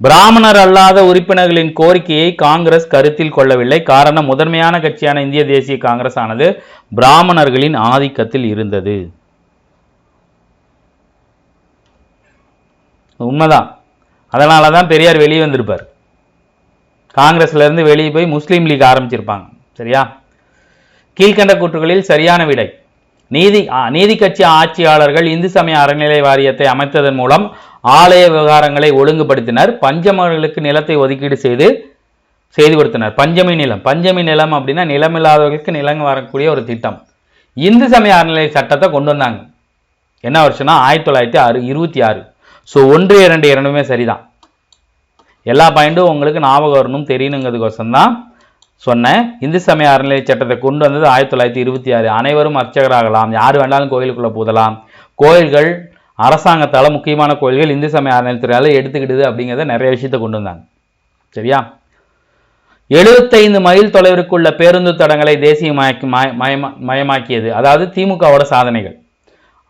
பிராமணர் அல்லாத உறுப்பினர்களின் கோரிக்கையை காங்கிரஸ் கருத்தில் கொள்ளவில்லை. காரணம், முதன்மையான கட்சியான இந்திய தேசிய காங்கிரஸ் ஆனது பிராமணர்களின் ஆதிக்கத்தில் இருந்தது. உண்மைதான். அதனால தான் பெரியார் வெளியே வந்திருப்பார், காங்கிரஸ்ல இருந்து வெளியே போய் முஸ்லீம் லீக் ஆரம்பிச்சிருப்பாங்க. சரியா? கீழ்கண்ட கூற்றுகளில் சரியான விடை. நீதி கட்சி ஆட்சியாளர்கள் இந்து சமய அறநிலை வாரியத்தை அமைத்ததன் மூலம் ஆலய விவகாரங்களை ஒழுங்குபடுத்தினர். பஞ்சமர்களுக்கு நிலத்தை ஒதுக்கீடு செய்து கொடுத்தனர். பஞ்சமி நிலம் அப்படின்னா நிலமில்லாதவர்களுக்கு நிலம் வரக்கூடிய ஒரு திட்டம். இந்து சமய அறநிலை சட்டத்தை கொண்டு வந்தாங்க. என்ன வருஷம்னா 1926. ஸோ 1, 2 இரண்டுமே சரிதான். எல்லா பாயிண்டும் உங்களுக்கு ஞாபகம் வரணும் தெரியணுங்கிறதுக்கோசம் தான் சொன்னேன். இந்து சமய அறநிலை சட்டத்தை கொண்டு வந்தது 1926. அனைவரும் அர்ச்சகராகலாம், யார் வேணாலும் கோயிலுக்குள்ளே போதலாம், கோயில்கள் அரசாங்கத்தால் முக்கியமான கோயில்கள் இந்து சமய அறநிலைத்துறையால் எடுத்துக்கிடுது அப்படிங்கிறத நிறைய விஷயத்தை கொண்டு வந்தாங்க. சரியா? 75 மைல் தொலைவிற்குள்ள பேருந்து தடங்களை தேசிய மயமாக்கியது. அதாவது திமுகவோட சாதனைகள்.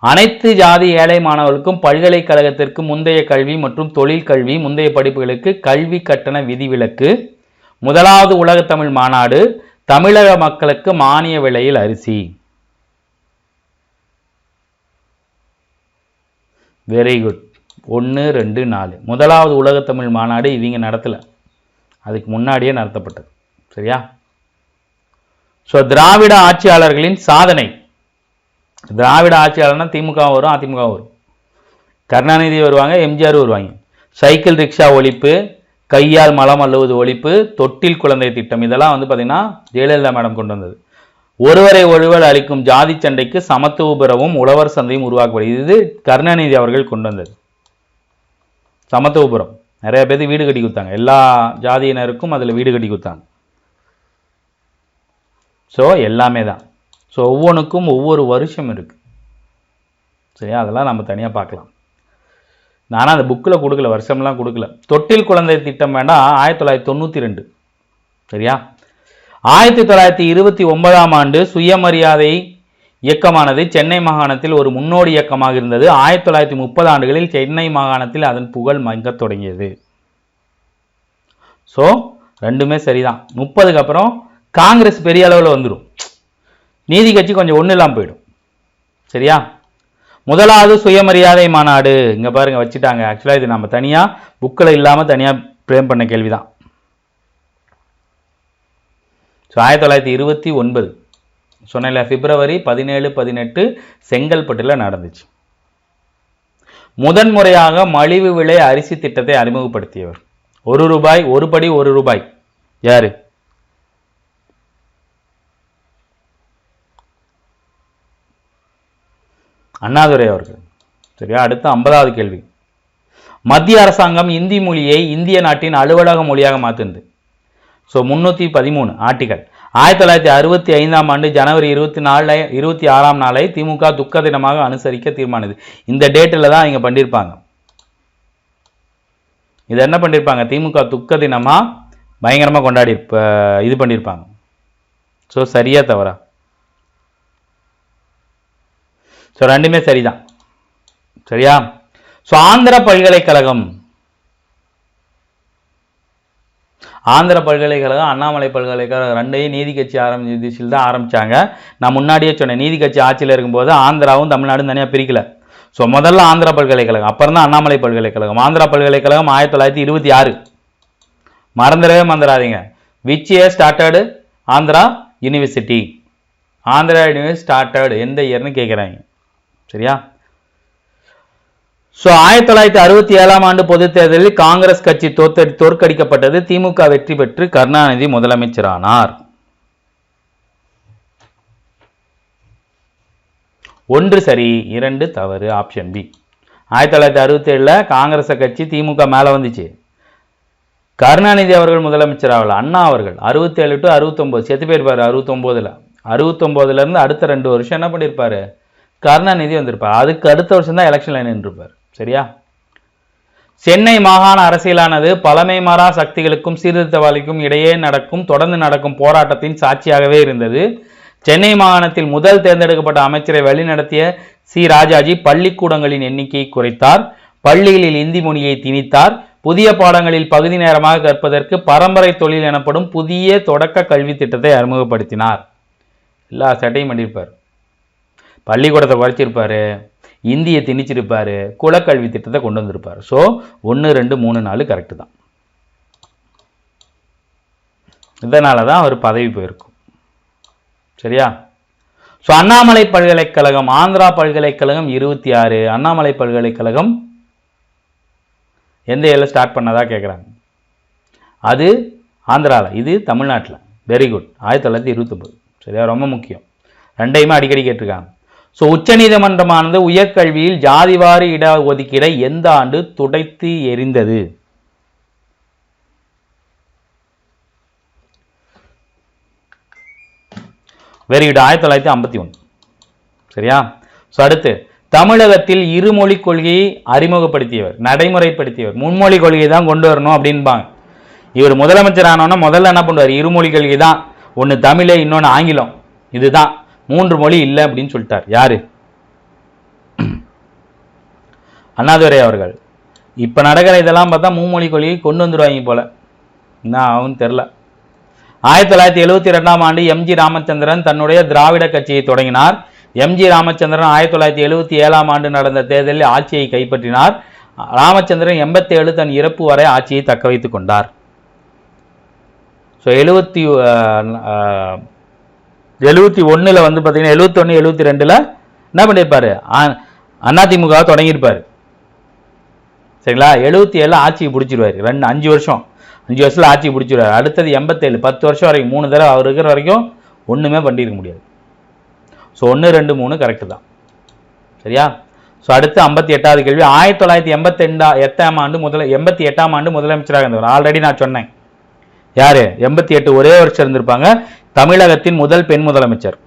அனைத்து ஜாதி ஏழை மாணவர்களுக்கும் பல்கலைக்கழகத்திற்கு முந்தைய கல்வி மற்றும் தொழில் கல்வி முந்தைய படிப்புகளுக்கு கல்வி கட்டண விதிவிலக்கு, முதலாவது உலகத்தமிழ் மாநாடு, தமிழக மக்களுக்கு மானிய விலையில் அரிசி. Very good, 1, 2, 4. முதலாவது உலகத்தமிழ் மாநாடு இவங்க நடத்தல, அதுக்கு முன்னாடியே நடத்தப்பட்டது. சரியா? ஸோ திராவிட ஆட்சியாளர்களின் சாதனை. திராவிட ஆட்சியாளர்னா திமுக வரும், அதிமுக வரும், கருணாநிதி வருவாங்க, எம்ஜிஆர் வருவாங்க. சைக்கிள் ரிக்ஷா ஒழிப்பு, கையால் மலம் அள்ளுவது ஒழிப்பு, தொட்டில் குழந்தை திட்டம், இதெல்லாம் பார்த்தீங்கன்னா ஜெயலலிதா மேடம் கொண்டு வந்தது. ஒருவரை ஒருவர் அளிக்கும் ஜாதி சண்டைக்கு சமத்துவபுரமும் உழவர் சந்தையும் உருவாக்கப்படுகிறது. இது கருணாநிதி அவர்கள் கொண்டு வந்தது. சமத்துவபுரம் நிறைய பேருக்கு வீடு கட்டி கொடுத்தாங்க, எல்லா ஜாதியினருக்கும் அதில் வீடு கட்டி கொடுத்தாங்க. ஸோ எல்லாமே தான். ஸோ ஒவ்வொன்றுக்கும் ஒவ்வொரு வருஷம் இருக்குது. சரியா, அதெல்லாம் நம்ம தனியாக பார்க்கலாம். நானும் அந்த புக்கில் கொடுக்கல, வருஷம்லாம் கொடுக்கல. தொட்டில் குழந்தை திட்டம் வேண்டாம், 1992. சரியா, 1929ஆம் ஆண்டு சுயமரியாதை இயக்கமானது சென்னை மாகாணத்தில் ஒரு முன்னோடி இயக்கமாக இருந்தது. 1930 ஆண்டுகளில் சென்னை மாகாணத்தில் அதன் புகழ் மங்க தொடங்கியது. ஸோ ரெண்டுமே சரிதான். 30க்கு அப்புறம் காங்கிரஸ் பெரிய அளவில் வந்துடும், நீதி கட்சி கொஞ்சம் ஒன்றும் இல்லாமல் போயிடும். சரியா, முதலாவது சுயமரியாதை மாநாடு இங்கே பாருங்க வச்சுட்டாங்க. ஆக்சுவலாக இது நம்ம தனியாக புக்கில் இல்லாமல் தனியாக பிரேம் பண்ண கேள்விதான். ஸோ 1929 சொன்ன பிப்ரவரி 17, 18 செங்கல்பட்டில் நடந்துச்சு. முதன்முறையாக மலிவு விலை அரிசி திட்டத்தை அறிமுகப்படுத்தியவர், ₹1 ஒரு படி ₹1 யாரு? அண்ணாதுரை அவர்கள். சரியா, அடுத்து 50வது கேள்வி. மத்திய அரசாங்கம் இந்தி மொழியை இந்திய நாட்டின் அலுவலக மொழியாக மாற்றினது. So 313 article. 1965ஆம் ஆண்டு ஜனவரி 26ஆம் நாளை திமுக துக்க தினமாக அனுசரிக்க தீர்மானித்தது. இந்த டேட்டில் தான் இங்கே பண்ணியிருப்பாங்க. இது என்ன பண்ணியிருப்பாங்க, திமுக துக்க தினமாக பயங்கரமாக கொண்டாடி இது பண்ணியிருப்பாங்க. ஸோ சரியா தவறா? ஸோ ரெண்டுமே சரிதான். சரியா, ஸோ ஆந்திர பல்கலைக்கழகம் அண்ணாமலை பல்கலைக்கழகம் ரெண்டையும் நீதி கட்சி ஆரம்பிச்சதில் தான் ஆரம்பித்தாங்க. நான் முன்னாடியே சொன்னேன், நீதி கட்சி ஆட்சியில் இருக்கும்போது ஆந்திராவும் தமிழ்நாடும் தனியாக பிரிக்கல. ஸோ முதல்ல ஆந்திரா பல்கலைக்கழகம், அப்புறம் தான் அண்ணாமலை பல்கலைக்கழகம். ஆந்திரா பல்கலைக்கழகம் 1926. மறந்துடாதீங்க. Which year started Andhra university? Andhra university started எந்த இயர்னு கேட்குறாங்க. சரியா, ஸோ 1967ஆம் ஆண்டு பொதுத் தேர்தலில் காங்கிரஸ் கட்சி தோற்கடிக்கப்பட்டது. திமுக வெற்றி பெற்று கருணாநிதி முதலமைச்சரானார். 1 சரி 2 தவறு. Option B. 1967 காங்கிரஸ் கட்சி திமுக மேலே வந்துச்சு, கருணாநிதி அவர்கள் முதலமைச்சர் ஆகல. அண்ணா அவர்கள் 67 to 69 செத்து போயிருப்பாரு. 69இருந்து அடுத்த 2 வருஷம் என்ன பண்ணியிருப்பாரு, கருணாநிதி வந்திருப்பார். அதுக்கு அடுத்த வருஷம் தான் எலெக்ஷன்ல நின்றுப்பார். சரியா, சென்னை மாகாண அரசியலானது பழமை மாறா சக்திகளுக்கும் சீர்திருத்தவாதிக்கும் இடையே தொடர்ந்து நடக்கும் போராட்டத்தின் சாட்சியாகவே இருந்தது. சென்னை மாகாணத்தில் முதல் தேர்ந்தெடுக்கப்பட்ட அமைச்சரை வழிநடத்திய சி ராஜாஜி பள்ளிக்கூடங்களின் எண்ணிக்கையை குறைத்தார், பள்ளிகளில் இந்தி மொழியை திணித்தார், புதிய பாடங்களில் பகுதி நேரமாக கற்பதற்கு பரம்பரை தொழில் எனப்படும் புதிய தொடக்க கல்வி திட்டத்தை அறிமுகப்படுத்தினார். எல்லா சட்டையும் பண்ணியிருப்பார். பள்ளிக்கூடத்தை குறைச்சிருப்பாரு, இந்தியை திணிச்சிருப்பாரு, குலக்கல்வி திட்டத்தை கொண்டு வந்திருப்பார். ஸோ 1, 2, 3, 4 கரெக்டு தான். இதனால தான் அவர் பதவி போயிருக்கும். சரியா, ஸோ அண்ணாமலை பல்கலைக்கழகம், ஆந்திரா பல்கலைக்கழகம் 26, அண்ணாமலை பல்கலைக்கழகம் எந்த ஏரியாவில் ஸ்டார்ட் பண்ணதா கேட்குறாங்க. அது ஆந்திராவில், இது தமிழ்நாட்டில். Very good. 1929. சரியா, ரொம்ப முக்கியம். ரெண்டையுமே அடிக்கடி கேட்டிருக்காங்க. ஸோ உச்சநீதிமன்றமானது உயர்கல்வியில் ஜாதிவாரி இட ஒதுக்கீடை எந்த ஆண்டு துடைத்து எறிந்தது? Very good. 1951. சரியா, ஸோ அடுத்து தமிழகத்தில் இருமொழி கொள்கையை அறிமுகப்படுத்தியவர், நடைமுறைப்படுத்தியவர். மும்மொழி கொள்கை தான் கொண்டு வரணும் அப்படின்பாங்க. இவர் முதலமைச்சர் ஆனோன்னா முதல்ல என்ன பண்ணுவார், இருமொழி கொள்கை தான். ஒன்று தமிழ், இன்னொன்று ஆங்கிலம், இதுதான், 3 மொழி இல்லை அப்படின்னு சொல்லிட்டார். யாரு? அண்ணாதுரை அவர்கள். இப்போ நடக்கிற இதெல்லாம் பார்த்தா மும்மொழி கொள்கையை கொண்டு வந்துடுவாங்க போல, என்ன ஆகும்னு தெரில. 1972ஆம் ஆண்டு எம்ஜி ராமச்சந்திரன் தன்னுடைய திராவிட கட்சியை தொடங்கினார். எம்ஜி ராமச்சந்திரன் 1977ஆம் ஆண்டு நடந்த தேர்தலில் ஆட்சியை கைப்பற்றினார். ராமச்சந்திரன் 87 தன் இறப்பு வரை ஆட்சியை தக்க வைத்துக் கொண்டார். ஸோ 71 வந்து பார்த்தீங்கன்னா 71, 72 என்ன பண்ணியிருப்பாரு, அதிமுக தொடங்கியிருப்பார். சரிங்களா, 77 ஆட்சியை பிடிச்சிருவார். 5 வருஷத்தில் ஆட்சியை பிடிச்சிருவார். அடுத்தது 87, 10 வருஷம் வரைக்கும், 3 தடவை அவர் இருக்கிற வரைக்கும் ஒன்றுமே பண்ணியிருக்க முடியாது. ஸோ 1, 2, 3 கரெக்டு தான். சரியா, ஸோ அடுத்து 58வது கேள்வி. 1988ஆம் ஆண்டு முதலமைச்சராக இருந்தவர். ஆல்ரெடி நான் சொன்னேன். யாரு? 88 ஒரே வருஷம் இருந்திருப்பாங்க. தமிழகத்தின் முதல் பெண் முதலமைச்சர்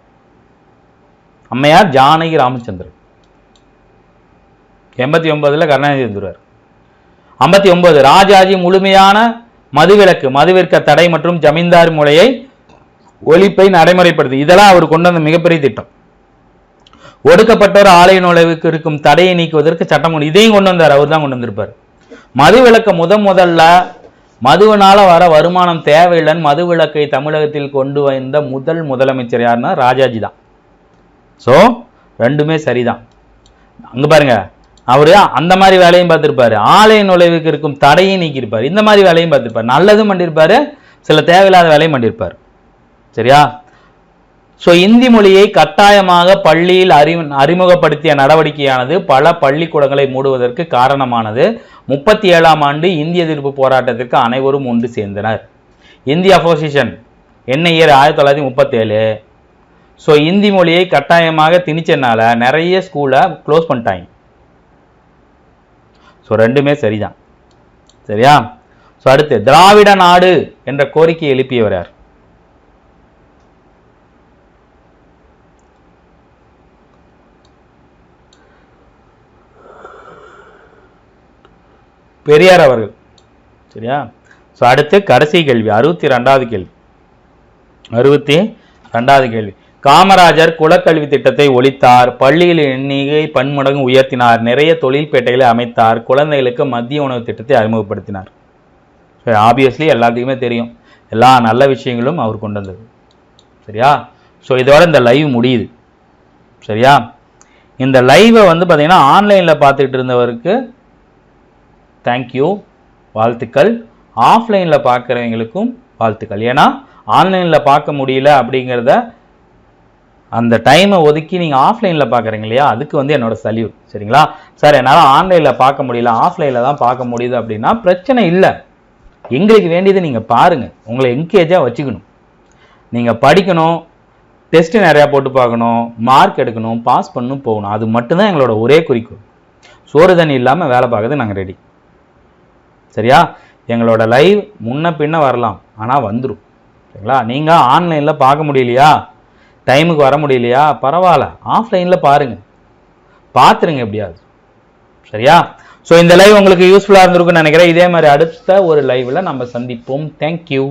அம்மையார் ஜானகி ராமச்சந்திரன். 89ல் கருணாநிதி இருந்துருவார். 59 ராஜாஜி முழுமையான மதுவிற்க தடை மற்றும் ஜமீன்தார் முறையை ஒழிப்பை நடைமுறைப்படுத்தி. இதெல்லாம் அவர் கொண்டு வந்த மிகப்பெரிய திட்டம். ஒடுக்கப்பட்டோர் ஆலய நுழைவுக்கு இருக்கும் தடையை நீக்குவதற்கு சட்டம் இதையும் கொண்டு வந்தார். அவர் தான் கொண்டு வந்திருப்பார். மதுவிலக்க முதல்ல மதுவினால வர வருமானம் தேவையில்லைன்னு மதுவிலக்கை தமிழகத்தில் கொண்டு வந்த முதல் முதலமைச்சர் யாருன்னா ராஜாஜி தான். ஸோ ரெண்டுமே சரிதான். அங்க பாருங்க, அவரு அந்த மாதிரி வேலையும் பார்த்திருப்பாரு, ஆலய நுழைவுக்கு இருக்கும் தடையும் நீக்கியிருப்பார், இந்த மாதிரி வேலையும் பார்த்திருப்பார், நல்லதும் பண்ணியிருப்பாரு, சில தேவையில்லாத வேலையும் பண்ணியிருப்பார். சரியா? ஸோ இந்தி மொழியை கட்டாயமாக பள்ளியில் அறிமுகப்படுத்திய நடவடிக்கையானது பல பள்ளிக்கூடங்களை மூடுவதற்கு காரணமானது. 37ஆம் ஆண்டு இந்திய எதிர்ப்பு போராட்டத்திற்கு அனைவரும் ஒன்று சேர்ந்தனர். இந்திய அப்போசிஷன் என்ன இயர்? 1937. ஸோ இந்தி மொழியை கட்டாயமாக திணிச்சனால நிறைய ஸ்கூலை க்ளோஸ் பண்ணிட்டாங்க. ஸோ ரெண்டுமே சரிதான். சரியா? ஸோ அடுத்து திராவிட நாடு என்ற கோரிக்கை எழுப்பியவர் யார்? பெரியார் அவர்கள். சரியா? ஸோ அடுத்து கடைசி கேள்வி, 62வது கேள்வி. 62வது கேள்வி. காமராஜர் குலக்கல்வி திட்டத்தை ஒழித்தார், பள்ளியில் எண்ணிக்கை பன்மடங்கு உயர்த்தினார், நிறைய தொழில்பேட்டைகளை அமைத்தார், குழந்தைகளுக்கு மதிய உணவு திட்டத்தை அறிமுகப்படுத்தினார். ஆப்வியஸ்லி எல்லாத்துக்குமே தெரியும், எல்லா நல்ல விஷயங்களும் அவர் கொண்டு வந்தது. சரியா? ஸோ இதோட இந்த லைவ் முடியுது. சரியா? இந்த லைவை பார்த்தீங்கன்னா ஆன்லைனில் பார்த்துட்டு இருந்தவருக்கு தேங்க்யூ, வாழ்த்துக்கள். ஆஃப்லைனில் பார்க்குறவங்களுக்கும் வாழ்த்துக்கள். ஏன்னா ஆன்லைனில் பார்க்க முடியல அப்படிங்கிறத அந்த டைமை ஒதுக்கி நீங்கள் ஆஃப்லைனில் பார்க்குறீங்க இல்லையா, அதுக்கு என்னோட சல்யூட். சரிங்களா? சார் என்னால் ஆன்லைனில் பார்க்க முடியல, ஆஃப்லைனில் தான் பார்க்க முடியுது அப்படின்னா பிரச்சனை இல்லை. எங்களுக்கு வேண்டியது நீங்கள் பாருங்கள், உங்களை என்கேஜாக வச்சுக்கணும். நீங்கள் படிக்கணும், டெஸ்ட்டு நிறையா போட்டு பார்க்கணும், மார்க் எடுக்கணும், பாஸ் பண்ணணும், போகணும். அது மட்டும்தான் எங்களோட ஒரே குறிக்கோள். சோறு தண்ணி இல்லாமல் வேலை பார்க்கறது நாங்கள் ரெடி. சரியா? எங்களோட லைவ் முன்ன பின்ன வரலாம், ஆனால் வந்துடும். சரிங்களா? நீங்கள் ஆன்லைனில் பார்க்க முடியலையா, டைமுக்கு வர முடியலையா, பரவாயில்ல, ஆஃப்லைனில் பாருங்கள், பார்த்துருங்க எப்படியாவது. சரியா? ஸோ இந்த லைவ் உங்களுக்கு யூஸ்ஃபுல்லாக இருந்திருக்குன்னு நினைக்கிறேன். இதே மாதிரி அடுத்த ஒரு லைவில் நம்ம சந்திப்போம். தேங்க்யூ.